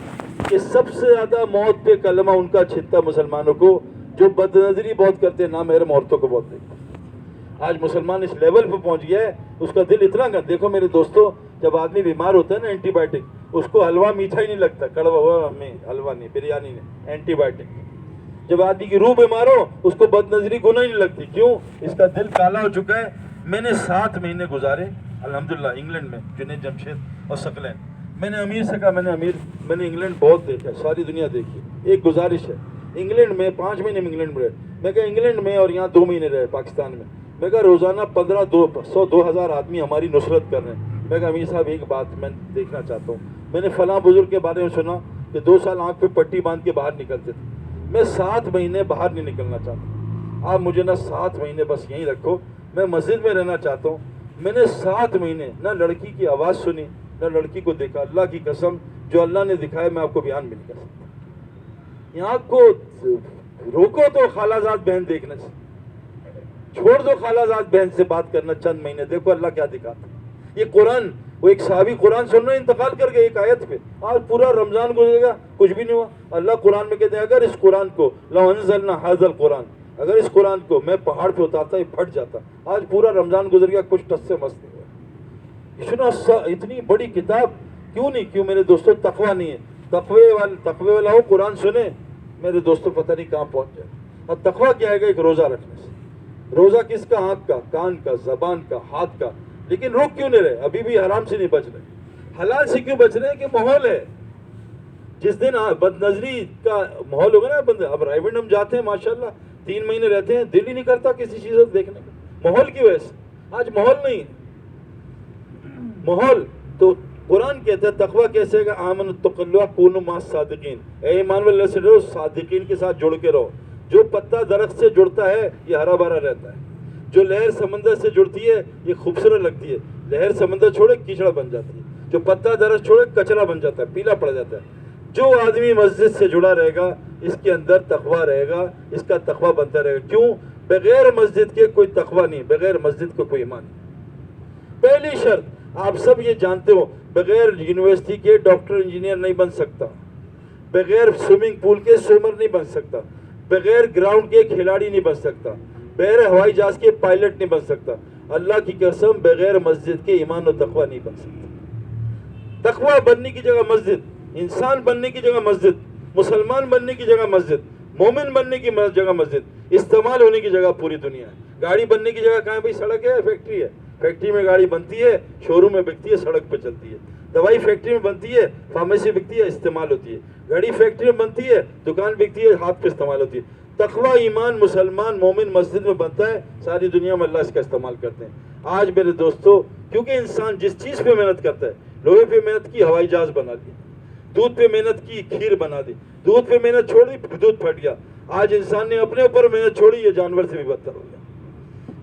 کہ سب سے زیادہ موت پہ کلمہ ان کا چھتا مسلمانوں کو جو بد نظری بہت کرتے ہیں، نامحرم عورتوں کو بہت دیکھتے. آج مسلمان اس لیول پہ پہنچ گیا ہے، اس کا دل اتنا گند. دیکھو میرے دوستو، جب آدمی بیمار ہوتا ہے نا، اینٹی بائیوٹک، اس کو حلوہ میٹھا ہی نہیں لگتا، کڑوا ہوا ہمیں حلوہ نہیں، بریانی نہیں، اینٹی بائیوٹک. جب آدمی کی روح بیمار ہو، اس کو بد نظری گناہ ہی نہیں لگتی. کیوں؟ اس کا دل کالا ہو چکا ہے. میں نے 7 مہینے گزارے الحمدللہ انگلینڈ میں، جنید جمشید اور سکلین. میں نے امیر سے کہا میں نے انگلینڈ بہت دیکھا ہے، ساری دنیا دیکھی. ایک گزارش ہے، انگلینڈ میں 5 مہینے میں انگلینڈ میں رہے. میں کہا انگلینڈ میں اور یہاں 2 مہینے رہے پاکستان میں. میں کہا روزانہ 1500-2000 آدمی ہماری نصرت کر رہے ہیں. میں کہا امیر صاحب ایک بات میں دیکھنا چاہتا ہوں. میں نے فلاں بزرگ کے بارے میں سنا کہ 2 سال آنکھ پہ پٹی باندھ کے باہر نکلتے تھے. میں 7 مہینے باہر نہیں نکلنا چاہتا. آپ مجھے نہ 7 مہینے بس یہیں رکھو، میں مسجد میں رہنا چاہتا ہوں. میں نے 7 مہینے نہ لڑکی کی آواز سنی نہ لڑکی کو دیکھا. اللہ کی قسم جو اللہ نے دکھایا میں آپ کو بیان بھی نہیں کر سکتا. یہاں کو روکو تو خالہ زاد بہن دیکھنے سے، چھوڑ دو خالہ زاد بہن سے بات کرنا چند مہینے. دیکھو اللہ کیا دکھاتا. یہ قرآن، وہ ایک صحابی قرآن سن رہے انتقال کر گئے ایک آیت پہ. آج پورا رمضان گزرے گا کچھ بھی نہیں ہوا. اللہ قرآن میں کہتے ہیں اگر اس قرآن کو لو انزلنا ھذا القرآن، اگر اس قرآن کو میں پہاڑ پہ اتارتا یہ پھٹ جاتا. آج پورا رمضان گزر گیا، کچھ ٹس سے مست نہیں ہوا. اتنی بڑی کتاب کیوں نہیں؟ کیوں میرے دوستوں تقوی نہیں ہے. تقوی والا ہو قرآن سنے میرے دوستوں، پتہ نہیں کہاں پہنچ جائے. اور تقوی کیا آئے گا؟ ایک روزہ رکھنے سے. روزہ کس کا؟ آنکھ کا، کان کا، زبان کا، ہاتھ کا. لیکن روک کیوں نہیں رہے؟ ابھی بھی حرام سے نہیں بچ رہے. حلال سے کیوں بچ رہے ہیں؟ کہ ماحول ہے. جس دن بد نظری کا ماحول ہوگا نا، بندے اب رائیونڈ ہم جاتے ہیں ماشاءاللہ 3 مہینے رہتے ہیں، دل ہی نہیں کرتا کسی چیز کو دیکھنے کا، ماحول کی وجہ سے. آج ماحول نہیں ہے. ماحول تو قرآن کہتا ہے تقوی کیسے ہے؟ آمن اتقوا کونوا مع الصادقین. اے ایمان والے سے رہو، صادقین کے ساتھ جڑ کے رہو. جو پتا درخت سے جڑتا ہے یہ ہرا بھرا رہتا ہے. جو لہر سمندر سے جڑتی ہے یہ خوبصورت لگتی ہے. لہر سمندر چھوڑے کیچڑا بن جاتی ہے. جو پتا درخت چھوڑے کچرا بن جاتا ہے، پیلا پڑ جاتا ہے. جو آدمی مسجد سے جڑا رہے گا اس کے اندر تقوی رہے گا، اس کا تقوی بنتا رہے گا. کیوں؟ بغیر مسجد کے کوئی تقوی نہیں، بغیر مسجد کو کوئی ایمان نہیں. پہلی شرط آپ سب یہ جانتے ہو، بغیر یونیورسٹی کے ڈاکٹر انجینئر نہیں بن سکتا، بغیر سوئمنگ پول کے سوئمر نہیں بن سکتا، بغیر گراؤنڈ کے کھلاڑی نہیں بن سکتا، بغیر ہوائی جہاز کے پائلٹ نہیں بن سکتا. اللہ کی قسم بغیر مسجد کے ایمان و تقوی نہیں بن سکتا. تقوی بننے کی جگہ مسجد، انسان بننے کی جگہ مسجد، مسلمان بننے کی جگہ مسجد، مومن بننے کی جگہ مسجد، استعمال ہونے کی جگہ پوری دنیا ہے. گاڑی بننے کی جگہ کہاں؟ بھائی سڑک ہے، فیکٹری ہے. فیکٹری میں گاڑی بنتی ہے، شو روم میں بکتی ہے، سڑک پہ چلتی ہے. دوائی فیکٹری میں بنتی ہے، فارمیسی بکتی ہے، استعمال ہوتی ہے. گاڑی فیکٹری میں بنتی ہے، دکان بکتی ہے، ہاتھ پہ استعمال ہوتی ہے. تقوی ایمان مسلمان مومن مسجد میں بنتا ہے، ساری دنیا میں اللہ اس کا استعمال کرتے ہیں. آج میرے دوستو کیونکہ انسان جس چیز پہ محنت کرتا ہے، لوہے پہ محنت کی ہوائی جہاز بنا دی، دودھ پہ محنت کی کھیر بنا دی، دودھ پہ محنت چھوڑی دودھ پھٹ گیا. آج انسان نے اپنے اوپر محنت چھوڑی، یہ جانور سے بھی بدتر ہو گیا.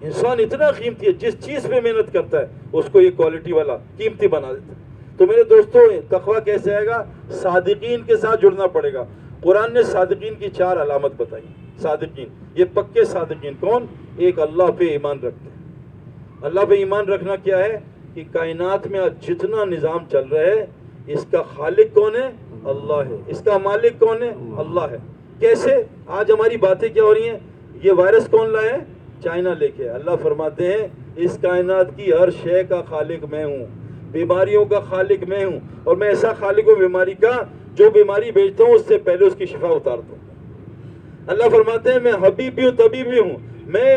انسان اتنا قیمتی ہے، جس چیز پہ محنت کرتا ہے اس کو یہ کوالٹی والا قیمتی بنا دیتا ہے. تو میرے دوستو تقوی کیسے آئے گا؟ صادقین کے ساتھ جڑنا پڑے گا. قرآن نے صادقین کی 4 علامت بتائی. صادقین یہ پکے صادقین کون؟ ایک اللہ پہ ایمان رکھتے ہیں. اللہ پہ ایمان رکھنا کیا ہے؟ کہ کائنات میں جتنا نظام چل رہا ہے اس کا خالق کون ہے؟ اللہ ہے. اس کا مالک کون ہے؟ اللہ ہے. کیسے؟ آج ہماری باتیں کیا ہو رہی ہیں؟ یہ وائرس کون لائے؟ چائنا لے کے. اللہ فرماتے ہیں اس کائنات کی ہر شے کا خالق میں ہوں، بیماریوں کا خالق میں ہوں، اور میں ایسا خالق ہوں بیماری کا جو بیماری بھیجتا ہوں اس سے پہلے اس کی شفا اتارتا ہوں. اللہ فرماتے ہیں میں حبیب بھی ہوں طبیب بھی ہوں. میں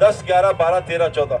10, 11, 12, 13, 14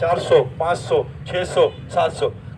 400, 500, 600, 700।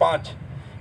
5।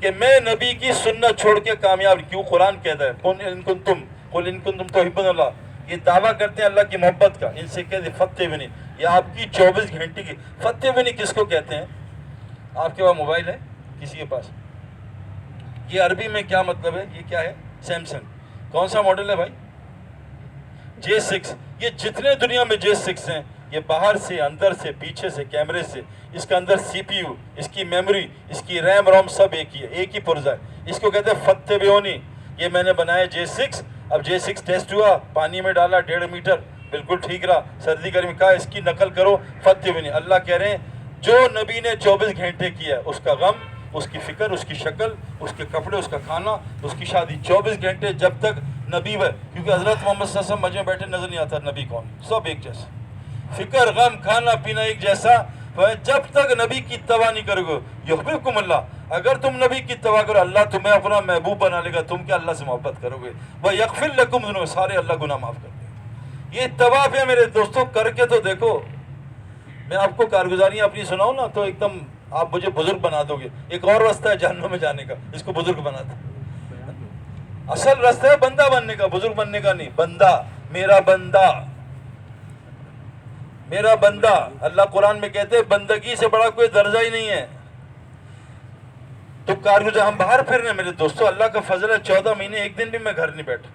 کہ میں نبی کی سنت چھوڑ کے کامیاب کیوں؟ قرآن کہتا ہے قل ان کنتم تحبون اللہ، یہ دعویٰ کرتے ہیں اللہ کی محبت کا، ان سے کہتے فتح بنی، یہ آپ کی 24 گھنٹے کی فتح بنی کس کو کہتے ہیں؟ آپ کے پاس موبائل ہے کسی کے پاس؟ یہ عربی میں کیا مطلب ہے؟ یہ کیا ہے؟ سیمسنگ، کون سا ماڈل ہے بھائی؟ J6۔ یہ جتنے دنیا میں J6 ہیں، یہ باہر سے، اندر سے، پیچھے سے، کیمرے سے، اس کے اندر سی پی یو، اس کی میموری، اس کی ریم روم سب ایک ہی ہے، ایک ہی پرزہ ہے۔ اس کو کہتے ہیں فتح بیونی۔ یہ میں نے بنایا J6، اب J6 ٹیسٹ ہوا، پانی میں ڈالا 1.5 میٹر، بالکل ٹھیک رہا، سردی گرمی کہا اس کی نقل کرو، فتح بیونی۔ اللہ کہہ رہے ہیں جو نبی نے 24 گھنٹے کیا ہے، اس کا غم، اس کی فکر، اس کی شکل، اس کے کپڑے، اس کا کھانا، اس کی شادی، 24 گھنٹے جب تک نبی ہے، کیونکہ حضرت محمد صلی اللہ علیہ وسلم مجمع بیٹھے نظر نہیں آتا نبی کون، سب ایک جیسا، فکر، غم، کھانا پینا ایک جیسا۔ جب تک نبی کی اتباع نہیں کرو گے یحببکم اللہ، اگر تم نبی کی اتباع کرو اللہ تمہیں اپنا محبوب بنا لے گا، تم کیا اللہ سے محبت کرو گے، وَيَغْفِرْ لَكُمْ ذُنُوبَكُمْ، سارے اللہ گناہ معاف کر دیں گے۔ یہ اتباع ہے میرے دوستوں، کر کے تو دیکھو۔ میں آپ کو کارگزاریاں اپنی سناؤں نا تو ایک دم آپ مجھے بزرگ بنا دو گے۔ ایک اور راستہ ہے جہنم میں جانے کا، اس کو بزرگ بنا دو۔ اصل راستہ ہے بندہ بننے کا، بزرگ بننے کا نہیں۔ بندہ، میرا بندہ، میرا بندہ۔ اللہ قرآن میں کہتے ہیں بندگی سے بڑا کوئی درجہ ہی نہیں ہے۔ تو کارگزار ہم باہر پھر رہے ہیں میرے دوستوں، اللہ کا فضل ہے، 14 مہینے ایک دن بھی میں گھر نہیں بیٹھا۔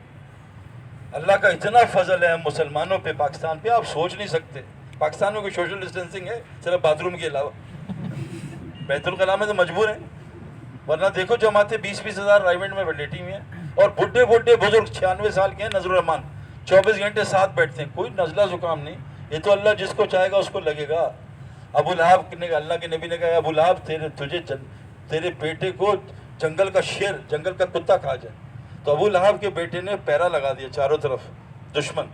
اللہ کا اتنا فضل ہے ہم مسلمانوں پہ، پاکستان پہ، آپ سوچ نہیں سکتے۔ پاکستان میں کوئی سوشل ڈسٹینسنگ ہے صرف باتھ روم کے علاوہ؟ بیت الخلاء میں تو مجبور ہیں، ورنہ دیکھو جماعتیں 20-20 ہزار رائمنڈ میں لیٹی ہوئی ہیں، اور بڈھے بزرگ 96 سال کے ہیں، نذر الرحمان 24 گھنٹے ساتھ بیٹھتے ہیں، کوئی نزلہ زکام نہیں۔ یہ تو اللہ جس کو چاہے گا اس کو لگے گا۔ ابو لہب نے، اللہ کے نبی نے کہا ابو لہب تیرے بیٹے کو جنگل کا شیر، جنگل کا کتا کھا جائے، تو ابو لہب کے بیٹے نے پیرا لگا دیا چاروں طرف دشمن،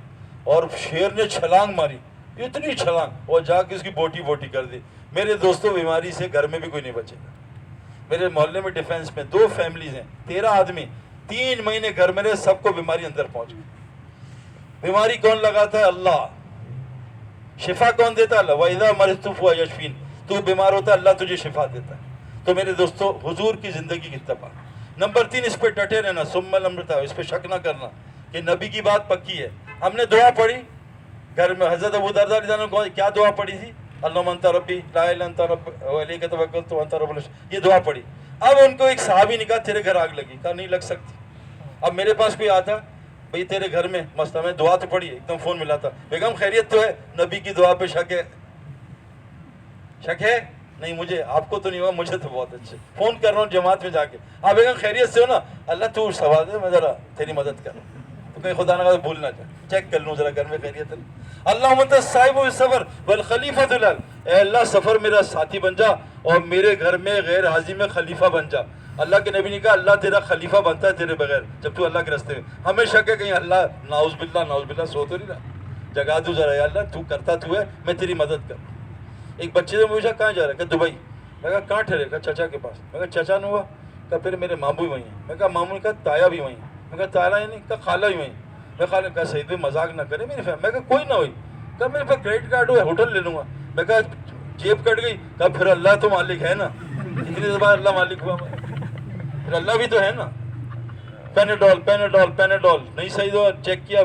اور شیر نے چھلانگ ماری، اتنی چھلانگ، اور جا کے اس کی بوٹی کر دی۔ میرے دوستوں بیماری سے گھر میں بھی کوئی نہیں بچے گا۔ میرے محلے میں ڈیفینس میں 2 فیملیز ہیں، 13 آدمی، 3 مہینے گھر میں رہے، سب کو بیماری اندر پہنچ گئی۔ بیماری کون لگاتا ہے؟ اللہ۔ شفا کون دیتا ہے؟ اللہ۔ وَإِذَا مَرِضْتُ فَهُوَ يَشْفِينِ، تو بیمار ہوتا ہے اللہ تجھے شفا دیتا ہے۔ تو میرے دوستو حضور کی زندگی کی اتباع۔ نمبر 3، اس پہ ڈٹے رہنا، ثم نمبر 3 اس پہ شک نہ کرنا کہ نبی کی بات پکی ہے۔ ہم نے دعا پڑھی گھر میں، حضرت ابو درداء رضی اللہ عنہ نے کیا دعا پڑھی تھی؟ اللہم انت ربی لا الہ الا انت رب وعلیک توکلت وانت رب العرش، یہ دعا پڑھی۔ اب ان کو ایک صحابی نے کہا تیرے گھر آگ لگی، کہا نہیں لگ سکتی۔ اب میرے پاس کوئی آتا بھئی تیرے گھر میں مسئلہ، میں دعا تو پڑھی، ایک دم فون ملاتا، بیگم خیریت تو ہے؟ نبی کی دعا پہ شک ہے؟ شک ہے؟ نہیں مجھے، آپ کو تو نہیں ہوا، مجھے تو بہت اچھے، فون کر رہا ہوں جماعت میں جا کے، آپ بیگم خیریت سے ہو نا؟ اللہ تو سوال دے، میں ذرا تیری مدد کر، تو کہیں خدا نہ بھول نہ جائے، چیک کر لوں ذرا گھر میں خیریت ہے۔ اللہم انت الصاحب بالسفر والخلیفۃ الارض، اے اللہ سفر میرا ساتھی بن جا اور میرے گھر میں غیر حاضری میں خلیفہ بن جا۔ اللہ کے نبی نے کہا اللہ تیرا خلیفہ بنتا ہے تیرے بغیر جب تو اللہ کے راستے میں۔ ہمیں شک ہے کہیں اللہ نعوذ باللہ سو تو نہیں رہا، جگا دو ذرا، یا اللہ تو کرتا تو ہے، میں تیری مدد کروں۔ ایک بچے سے پوچھا کہاں جا رہا ہے؟ کہ دبئی۔ میں کہا کہاں ٹھہرے؟ کہا چچا کے پاس۔ میں کہا چچا نے ہوا؟ کہا پھر میرے ماموں بھی وہیں ہیں۔ میں کہا ماموں نے کہا تایا بھی وہیں ہیں۔ میں کہا تایا ہی نہیں، کہا خالہ بھی وہیں۔ میں خالہ کہا سعید بھائی مذاق نہ کرے میری فیملی۔ میں کہا کوئی نہ ہوئی، کہا میرے پاس کریڈٹ کارڈ ہوا ہوٹل لے لوں گا۔ میں کہا جیب کٹ گئی، کہا پھر اللہ تو مالک ہے نا، اتنی دفعہ اللہ مالک ہوا، پھر اللہ بھی تو ہے نا۔ پیناڈول نہیں صحیح ہوا، چیک کیا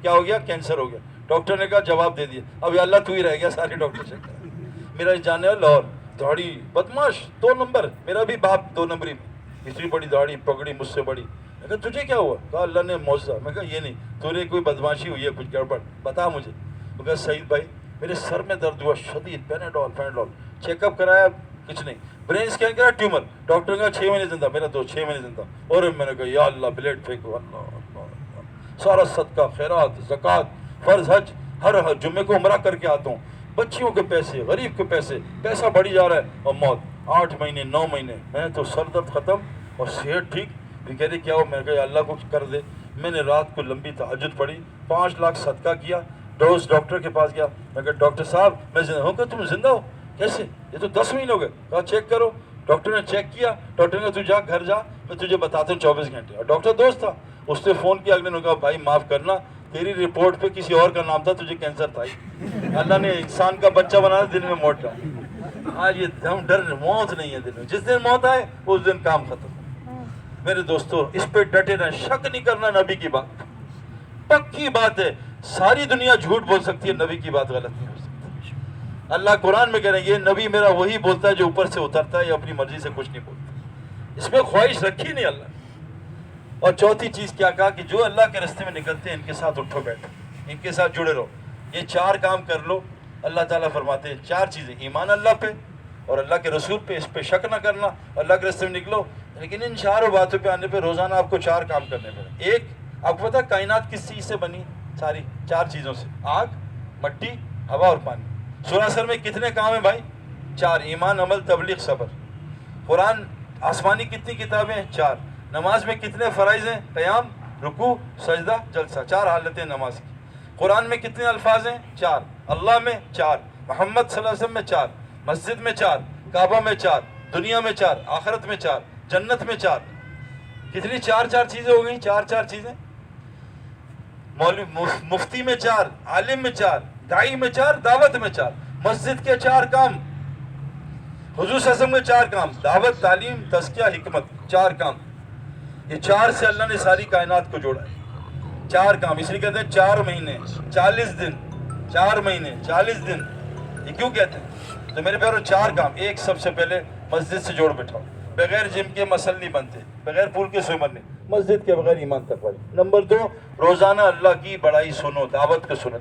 کیا ہو گیا؟ کینسر ہو گیا۔ ڈاکٹر نے کہا جواب دے دیا، اب اللہ تو ہی رہ گیا، سارے ڈاکٹر چیک کر۔ میرا جانے والا لاہور، داڑھی بدماش 2 نمبر، میرا بھی باپ 2 نمبری، اتنی بڑی داڑھی پگڑی مجھ سے بڑی۔ میں کہا تجھے کیا ہوا؟ کہا اللہ نے معجزہ۔ میں کہا یہ نہیں، تو نے کوئی بدماشی ہوئی ہے، کچھ گڑبڑ بتا مجھے۔ میں کہا سعید بھائی میرے سر میں درد ہوا شدید، پیناڈول، چیک اپ کرایا کچھ نہیں، برین اسکین کرا ٹیومر، ڈاکٹر نے کہا 6 مہینے زندہ، میرا دوست 6 مہینے زندہ۔ اور میں نے کہا یا اللہ بلیڈ پھینکو، اللہ سارا صدقہ خیرات زکوٰۃ فرض حج، ہر جمعے کو عمرہ کر کے آتا ہوں، بچیوں کے پیسے، غریب کے پیسے، پیسہ بڑھی جا رہا ہے، اور موت 8 مہینے 9 مہینے، میں تو سر درد ختم اور صحت ٹھیک۔ بھی کہہ رہی کیا ہو؟ میں نے کہا اللہ کو کر دے۔ میں نے رات کو لمبی تہجد پڑھی، 5 لاکھ صدقہ کیا، ڈاکٹر کے پاس گیا۔ میں کہا ڈاکٹر صاحب میں زندہ ہوں؟ کہ تم زندہ ہو کیسے؟ یہ تو 10 مہینے ہو گئے۔ کہا چیک کرو۔ ڈاکٹر نے چیک کیا، ڈاکٹر نے کہا تو جا گھر جا، میں تجھے بتاتا ہوں 24 گھنٹے۔ اور ڈاکٹر دوست تھا، اس نے فون کیا، اگلے نے کہا بھائی معاف کرنا، تیری رپورٹ پہ کسی اور کا نام تھا، تجھے کینسر تھا ہی، اللہ نے انسان کا بچہ بنایا دل میں موٹ ڈالا۔ آج یہ دم ڈر موت نہیں ہے دل میں. جس دن موت آئے اس دن کام ختم. میرے دوستو اس پہ ڈٹے رہیں, شک نہیں کرنا نبی کی بات پکی بات ہے. ساری دنیا جھوٹ بول سکتی ہے, نبی کی بات غلط نہیں ہو سکتی. اللہ قرآن میں کہہ رہے ہیں یہ نبی میرا وہی بولتا ہے جو اوپر سے اترتا ہے, یہ اپنی مرضی سے کچھ نہیں بولتا. اس میں خواہش رکھی نہیں اللہ. اور چوتھی چیز کیا کہا کہ جو اللہ کے راستے میں نکلتے ہیں ان کے ساتھ اٹھو بیٹھو, ان کے ساتھ جڑے رہو. یہ 4 کام کر لو. اللہ تعالیٰ فرماتے ہیں 4 چیزیں, ایمان اللہ پہ اور اللہ کے رسول پہ, اس پہ شک نہ کرنا, اللہ کے راستے میں نکلو. لیکن ان 4 باتوں پہ آنے پہ روزانہ آپ کو 4 کام کرنے پڑے. ایک, آپ کو پتا کائنات کس چیز سے بنی؟ ساری 4 چیزوں سے, آگ, مٹی, ہوا اور پانی. سورہ اثر میں کتنے کام ہیں بھائی؟ 4. ایمان, عمل, تبلیغ, صبر. قرآن آسمانی کتنی کتابیں ہیں؟ 4. نماز میں کتنے فرائض ہیں؟ قیام, رکوع, سجدہ, جلسہ. 4 حالتیں نماز کی. قرآن میں کتنے الفاظ ہیں؟ 4. اللہ میں 4, محمد صلی اللہ علیہ وسلم میں 4, مسجد میں 4, کعبہ میں 4, دنیا میں 4, آخرت میں 4, جنت میں 4. کتنی 4 چیزیں ہو گئیں. 4 چیزیں. مفتی میں 4, عالم میں 4, داعی میں 4, دعوت میں 4. مسجد کے 4 کام, حضور صلی اللہ علیہ وسلم کے 4 کام, دعوت, تعلیم, تزکیہ, حکمت. 4 کام. یہ 4 سے اللہ نے ساری کائنات کو جوڑا ہے. 4 کام. اس لیے کہتے ہیں 4 مہینے 40 دن, 4 مہینے 40 دن. یہ کیوں کہتے ہیں؟ تو میرے پیارو 4 کام. ایک, سب سے پہلے مسجد سے جوڑ بیٹھاؤ. بغیر جم کے مسل نہیں بنتے, بغیر پول کے سوئمر نہیں, مسجد کے بغیر ایمان تقویٰ نہیں. نمبر 2, روزانہ اللہ کی بڑائی سنو, دعوت کو سنو.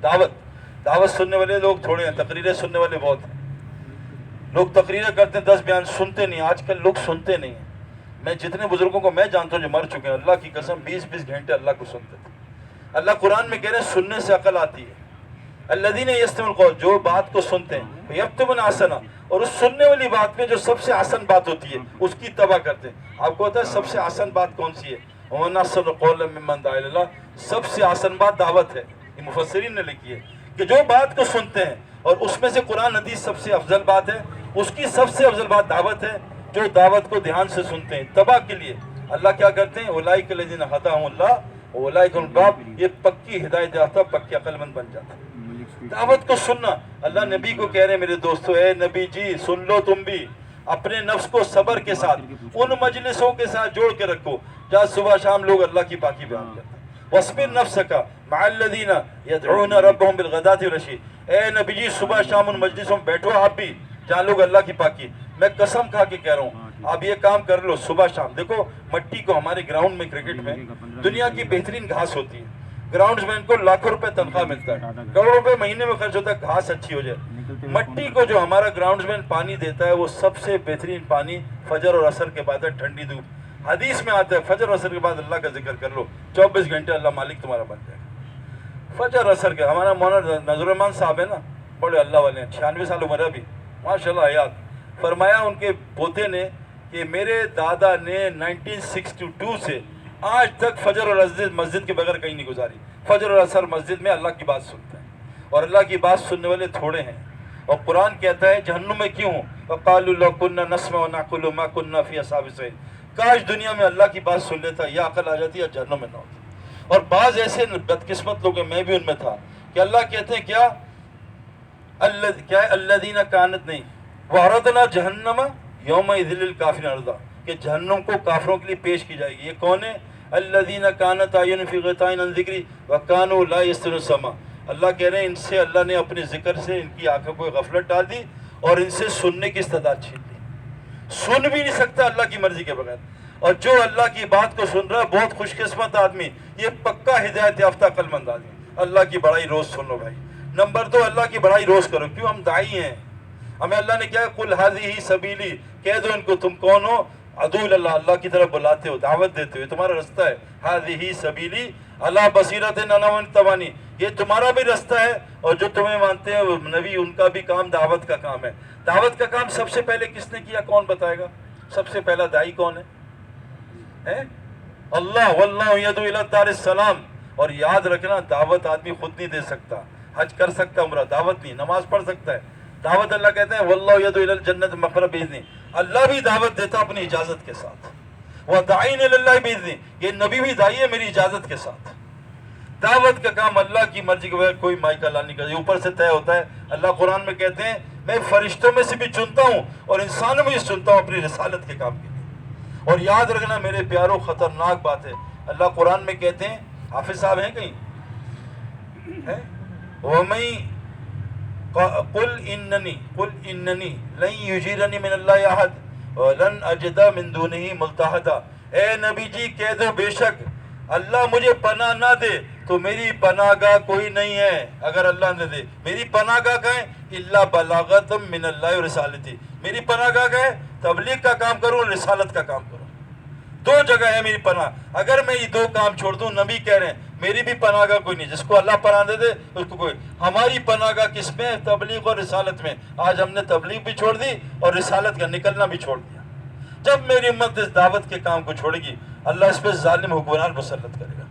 دعوت سننے والے لوگ تھوڑے ہیں, تقریریں سننے والے بہت ہیں. لوگ تقریریں کرتے ہیں 10 بیان, سنتے نہیں. آج کل لوگ سنتے نہیں ہیں. میں جتنے بزرگوں کو میں جانتا ہوں جو مر چکے ہیں, اللہ کی قسم 20 گھنٹے اللہ کو سنتے تھے. اللہ قرآن میں کہہ رہے ہیں سننے سے عقل آتی ہے. الذین یستمعون القول, جو بات کو سنتے ہیں, یکتبون احسنہ, اور اس سننے والی بات میں جو سب سے آسان بات ہوتی ہے اس کی اتباع کرتے ہیں. آپ کو پتا ہے سب سے آسان بات کون سی ہے؟ ومن احسن قولا ممن دعا الی اللہ. سب سے آسان بات دعوت ہے. یہ مفسرین نے لکھی ہے کہ جو بات کو سنتے ہیں اور اس میں سے قرآن حدیث سب سے افضل بات ہے, اس کی سب سے افضل بات دعوت ہے. جو دعوت کو دھیان سے سنتے ہیں اتباع کے لیے, اللہ کیا کرتے ہیں؟ اولئک الذین ھداھم اللہ اولئک هم الباب, یہ پکی ہدایت یافتہ, پکی عقل مند بن جاتا ہے. دعوت کو سننا. اللہ نبی کو کہہ رہے ہیں میرے دوستو, اے نبی جی سن لو تم بھی, اپنے نفس کو صبر کے ساتھ ان مجلسوں کے ساتھ جوڑ کے رکھو جہاں صبح شام لوگ اللہ کی پاکی بیان کرتے ہیں. وَاصْبِرْ نَفْسَكَ مَعَ الَّذِينَ يَدْعُونَ رَبَّهُمْ بِالْغَدَاةِ وَالْعَشِيِّ. اے نبی جی صبح شام ان مجلسوں میں بیٹھو آپ بھی جہاں لوگ اللہ کی پاکی. میں قسم کھا کے کہہ رہا ہوں, آپ یہ کام کر لو صبح شام. دیکھو مٹی کو ہمارے گراؤنڈ میں, کرکٹ میں دنیا کی بہترین گھاس ہوتی ہے. گراؤنڈز میں ان کو لاکھوں روپے تنخواہ ملتا ہے, کروڑوں روپے مہینے میں خرچ ہوتا ہے, گھاس اچھی ہو جائے. مٹی کو جو ہمارا گراؤنڈز میں پانی دیتا ہے وہ سب سے بہترین پانی فجر اور عصر کے بعد ہے, ٹھنڈی دھوپ. حدیث میں آتا ہے فجر اور عصر کے بعد اللہ کا ذکر کر لو, 24 گھنٹے اللہ مالک تمہارا بن جائے گا. فجر عصر کے, ہمارا مولانا نذر الرحمان صاحب ہے نا, بڑے اللہ والے ہیں, 96 سال عمر ہے ابھی, ماشاءاللہ حیات. فرمایا ان کے پوتے نے کہ میرے دادا نے 1962 سے آج تک فجر اور عصر مسجد کے بغیر کہیں نہیں گزاری. فجر اور عصر مسجد میں اللہ کی بات سنتا ہے, اور اللہ کی بات سننے والے تھوڑے ہیں. اور قرآن کہتا ہے جہنم میں کیوں ہوں؟ وَقَالُوا لَوْ كُنَّا نَسْمَعُ وَنَعْقِلُ مَا كُنَّا فِي أَصْحَابِ السَّعِيرِ. کاش دنیا میں اللہ کی بات سن لیتا, یہ عقل آ جاتی ہے, جہنم میں نہ ہوتی. اور بعض ایسے بدقسمت لوگ ہیں, میں بھی ان میں تھا, کہ اللہ کہتے ہیں کیا الذین کانت نہیں وعرضنا جہنم یومئذ للکافرین عرضا, کہ جہنم کو کافروں کے لیے پیش کی جائے گی. یہ کون ہے؟ الذین کانت اعین فی غطاء عن ذکری وکانوا لا یسترون السمع. اللہ کہہ رہے ہیں ان سے اللہ نے اپنے ذکر سے ان کی آنکھوں کو غفلت ڈال دی اور ان سے سننے کی استعداد چھین لی. سن بھی نہیں سکتا اللہ کی مرضی کے بغیر. اور جو اللہ کی بات کو سن رہا ہے بہت خوش قسمت آدمی, یہ پکا ہدایت یافتہ عقل مند آدمی. اللہ کی بڑائی روز سن لو بھائی. نمبر 2, اللہ کی بڑائی روز کرو. کیوں؟ ہم داعی ہیں, ہمیں اللہ نے کیا قل ھذہ سبیلی, کہہ دو ان کو تم کون ہو؟ عدو اللہ, اللہ کی طرف بلاتے ہو, دعوت دیتے ہو, یہ تمہارا رستہ ہے. ھذہ سبیلی علی بصیرۃ انا ومن اتبعنی, یہ تمہارا بھی رستہ ہے, اور جو تمہیں مانتے ہیں نبی ان کا بھی کام دعوت کا کام ہے. دعوت کا کام سب سے پہلے کس نے کیا؟ کون بتائے گا؟ سب سے پہلا داعی کون ہے؟ اللہ. واللہ یدعو الی دار السلام. اور یاد رکھنا دعوت آدمی خود نہیں دے سکتا, حج کر سکتا, عمرہ, دعوت نہیں. نماز پڑھ سکتا ہے, دعوت اللہ کہتے ہیں واللہ یدعو الی الجنۃ مغفرۃ باذنہ, اللہ بھی دعوت دیتا اپنی اجازت کے ساتھ. وداعین الی اللہ باذنہ, یہ نبی بھی داعی ہے میری اجازت کے ساتھ. دعوت کا کام اللہ کی مرضی کے بغیر کوئی مائی کا اعلان نہیں کرتا, اوپر سے طے ہوتا ہے. اللہ قرآن میں کہتے ہیں میں فرشتوں میں سے بھی چنتا ہوں اور انسانوں میں سے چنتا ہوں اپنی رسالت کے کام کے لیے. اور یاد رکھنا میرے پیاروں، خطرناک بات ہے، اللہ قرآن میں کہتے ہیں، حافظ صاحب ہیں کہیں ہے، وَمَن قُلْ إِنَّنِي لَن يُجِيرَنِي مِنَ اللَّهِ أَحَدٌ وَلَنْ أَجِدَ مِن دُونِهِ مُلْتَحَدًا. اے نبی جی کہہ دو بے شک اللہ مجھے پناہ نہ دے تو میری پناہ گاہ کوئی نہیں ہے. اگر اللہ نہ دے میری پناہ گاہ کہیں الا بلاغت من اللہ ورسالتی، میری پناہ گاہ کہیں تبلیغ کا کام کروں، رسالت کا کام کروں. دو جگہ ہے میری پناہ. اگر میں یہ دو کام چھوڑ دوں، نبی کہہ رہے ہیں میری بھی پناہ گاہ کوئی نہیں. جس کو اللہ پناہ دے دے اس کو کوئی. ہماری پناہ گاہ کس میں؟ تبلیغ اور رسالت میں. آج ہم نے تبلیغ بھی چھوڑ دی اور رسالت کا نکلنا بھی چھوڑ دیا. جب میری امت اس دعوت کے کام کو چھوڑے گی، اللہ اس پہ ظالم حکمران مسلط کرے گا،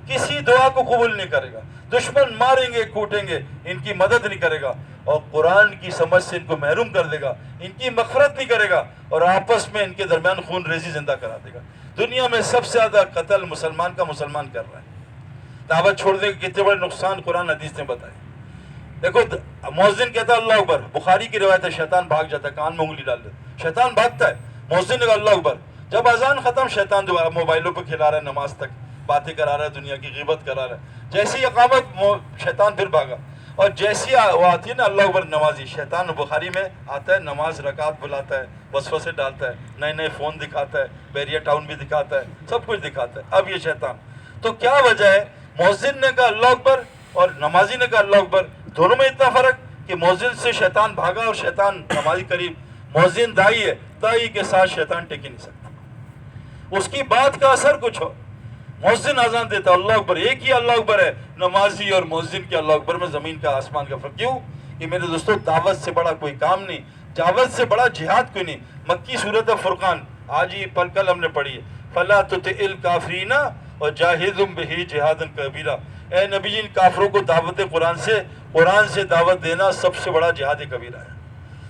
کسی دعا کو قبول نہیں کرے گا، دشمن ماریں گے کوٹیں گے، ان کی مدد نہیں کرے گا، اور قرآن کی سمجھ سے ان کو محروم کر دے گا، ان کی مغفرت نہیں کرے گا، اور آپس میں ان کے درمیان خون ریزی زندہ کرا دے گا. دنیا میں سب سے زیادہ قتل مسلمان کا مسلمان کر رہا ہے. دعوت چھوڑنے کے کتنے بڑے نقصان قرآن حدیث نے بتائے. دیکھو مؤذن کہتا ہے اللہ اکبر، بخاری کی روایت ہے، شیطان بھاگ جاتا ہے، کان میں انگلی ڈال دیتا، شیطان بھاگتا ہے. مؤذن نے کہا اللہ اکبر، جب اذان ختم شیطان دوبارہ موبائلوں پہ کھلا رہا ہے، نماز تک باتیں کرا رہا ہے، دنیا کی غیبت کرا رہا ہے. جیسی اقامت شیطان پھر بھاگا، اور جیسی وہ آتی ہے نا اللہ اکبر نمازی، شیطان بخاری میں آتا ہے نماز رکعت بلاتا ہے، وسوسے ڈالتا ہے، نئے نئے فون دکھاتا ہے، بیریا ٹاؤن بھی دکھاتا ہے، سب کچھ دکھاتا ہے. اب یہ شیطان تو کیا وجہ ہے؟ مؤذن نے کہا اللہ اکبر اور نمازی نے کہا اللہ اکبر، دونوں میں اتنا فرق کہ مؤذن سے شیطان بھاگا اور شیطان نمازی قریب. مؤذن دائی ہے، دائی کے ساتھ شیطان ٹک ہی نہیں سکتا، اس کی بات کا اثر کچھ ہو. مؤذن اذان دیتا اللہ اکبر، ایک ہی اللہ اکبر ہے، نمازی اور مؤذن کے اللہ اکبر میں زمین کا آسمان کا فرق. کیوں؟ کہ میرے دوستو دعوت سے بڑا کوئی کام نہیں، دعوت سے بڑا جہاد کوئی نہیں. مکی صورت فرقان آج ہی پل کل ہم نے پڑھی ہے، فلا تطع الکافرین وجاہدہم بہ جہادا کبیرا. اے نبی جی ان کافروں کو دعوت قرآن سے دعوت دینا سب سے بڑا جہاد کبیرہ ہے.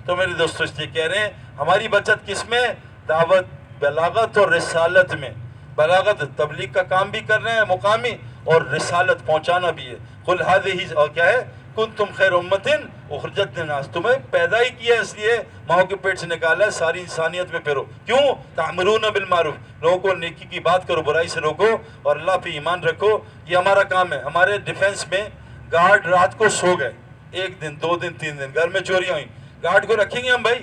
تو میرے دوستو اس لیے کہہ رہے ہیں ہماری بچت کس میں؟ دعوت، بلاغت اور رسالت میں. بلاغت تبلیغ کا کام بھی کر رہے ہیں مقامی، اور رسالت پہنچانا بھی ہے. قل ھذہ، اور کیا ہے؟ کنتم خیر امۃ اخرجت للناس، تمہیں پیدا ہی کیا اس لیے ماں کے پیٹ سے نکالا ہے ساری انسانیت میں پھرو. کیوں؟ تأمرون بالمعروف، لوگوں کو نیکی کی بات کرو، برائی سے روکو، اور اللہ پہ ایمان رکھو. یہ ہمارا کام ہے. ہمارے ڈیفنس میں گارڈ رات کو سو گئے، 1 دن 2 دن 3 دن گھر میں چوریاں ہوئیں، گارڈ کو رکھیں گے ہم بھائی؟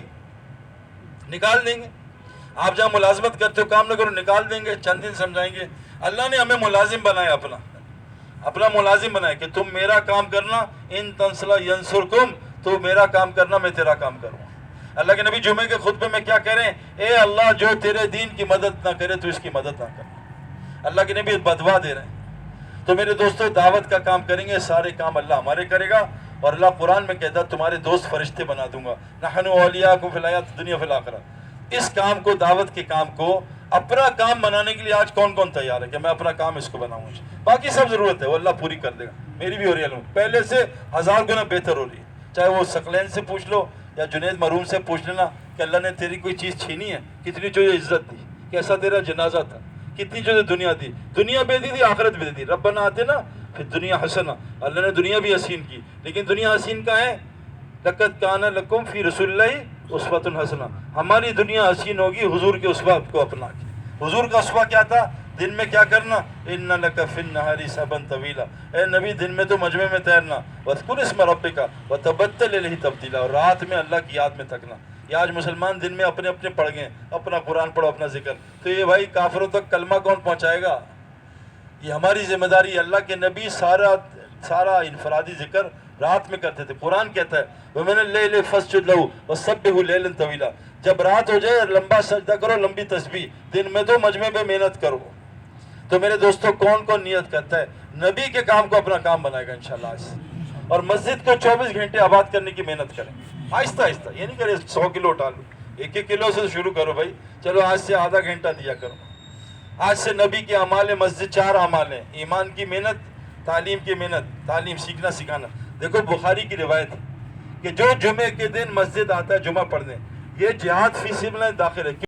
نکال دیں گے. آپ جہاں ملازمت کرتے ہو کام نہ کرو، نکال دیں گے، چند دن سمجھائیں گے. اللہ نے ہمیں ملازم بنایا، اپنا ملازم بنایا کہ تم میرا کام کرنا، ان تنصروا ینصرکم، تو میرا کام کرنا میں تیرا کام کروں. اللہ کے نبی جمعے کے خطبے میں کیا کہہ رہے ہیں؟ اے اللہ جو تیرے دین کی مدد نہ کرے تو اس کی مدد نہ کرے. اللہ کے نبی بدوا دے رہے ہیں. تو میرے دوستو دعوت کا کام کریں گے، سارے کام اللہ ہمارے کرے گا. اور اللہ قرآن میں کہتا ہے تمہارے دوست فرشتے بنا دوں گا، نحن اولیاءکم فی الحیات الدنیا فی الآخرہ. اس کام کو، دعوت کے کام کو اپنا کام بنانے کے لیے آج کون کون تیار ہے کہ میں اپنا کام اس کو بناؤں؟ باقی سب ضرورت ہے وہ اللہ پوری کر دے گا. میری بھی ہو رہی ہے، پہلے سے 1000 گنا بہتر ہو رہی ہے. چاہے وہ ثقلین سے پوچھ لو یا جنید مرحوم سے پوچھ لینا کہ اللہ نے تیری کوئی چیز چھینی ہے، کتنی تجھے عزت دی، کیسا تیرا جنازہ تھا، کتنی تجھے دنیا دی، دنیا بھی دی تھی آخرت بھی دی. ربنا آتنا فی الدنیا حسنہ، اللہ نے دنیا بھی حسین کی. لیکن دنیا حسین کا ہے، لقد کان لکم فی رسول اللہ اسوۃ حسنہ. ہماری دنیا حسین ہوگی حضور کے اسوہ کو اپنا کے. حضور کا اسوہ کیا تھا؟ دن میں کیا کرنا؟ ان لک فی النہار سبحا طویلا، اے نبی دن میں تو مجمع میں تیرنا، واذکر اسم ربک وتبتل الیہ تبتیلا، اور رات میں اللہ کی یاد میں تھکنا. یہ آج مسلمان دن میں اپنے اپنے پڑھ گئے، اپنا قرآن پڑھو، اپنا ذکر. تو یہ بھائی کافروں تک کلمہ کون پہنچائے گا؟ یہ ہماری ذمہ داری ہے. اللہ کے نبی سارا انفرادی ذکر رات میں کرتے تھے. قرآن کہتا ہے وَمِنَ اللَّيْلِ فَاسْجُدْ لَهُ وَسَبِّحْهُ لَيْلًا طَوِيلًا، جب رات ہو جائے لمبا سجدہ کرو، لمبی تسبیح. دن میں تو مجمع پہ محنت کرو. تو میرے دوستو کون کون نیت کرتا ہے نبی کے کام کو اپنا کام بنائے گا انشاءاللہ آج سے، اور مسجد کو 24 گھنٹے آباد کرنے کی محنت کریں آہستہ آہستہ. یہ نہیں کرے 100 کلو اٹھا لو، 1 کلو سے شروع کرو بھائی. چلو آج سے آدھا گھنٹہ دیا کرو. آج سے نبی کے اعمال مسجد 4 اعمال ہیں: ایمان کی محنت، تعلیم کی محنت، تعلیم سیکھنا سکھانا. دیکھو بخاری کی روایت ہے کہ جو جمعے کے دن مسجد آتا ہے جمعہ پڑھنے، یہ جہاد فی سبیل اللہ داخل ہے.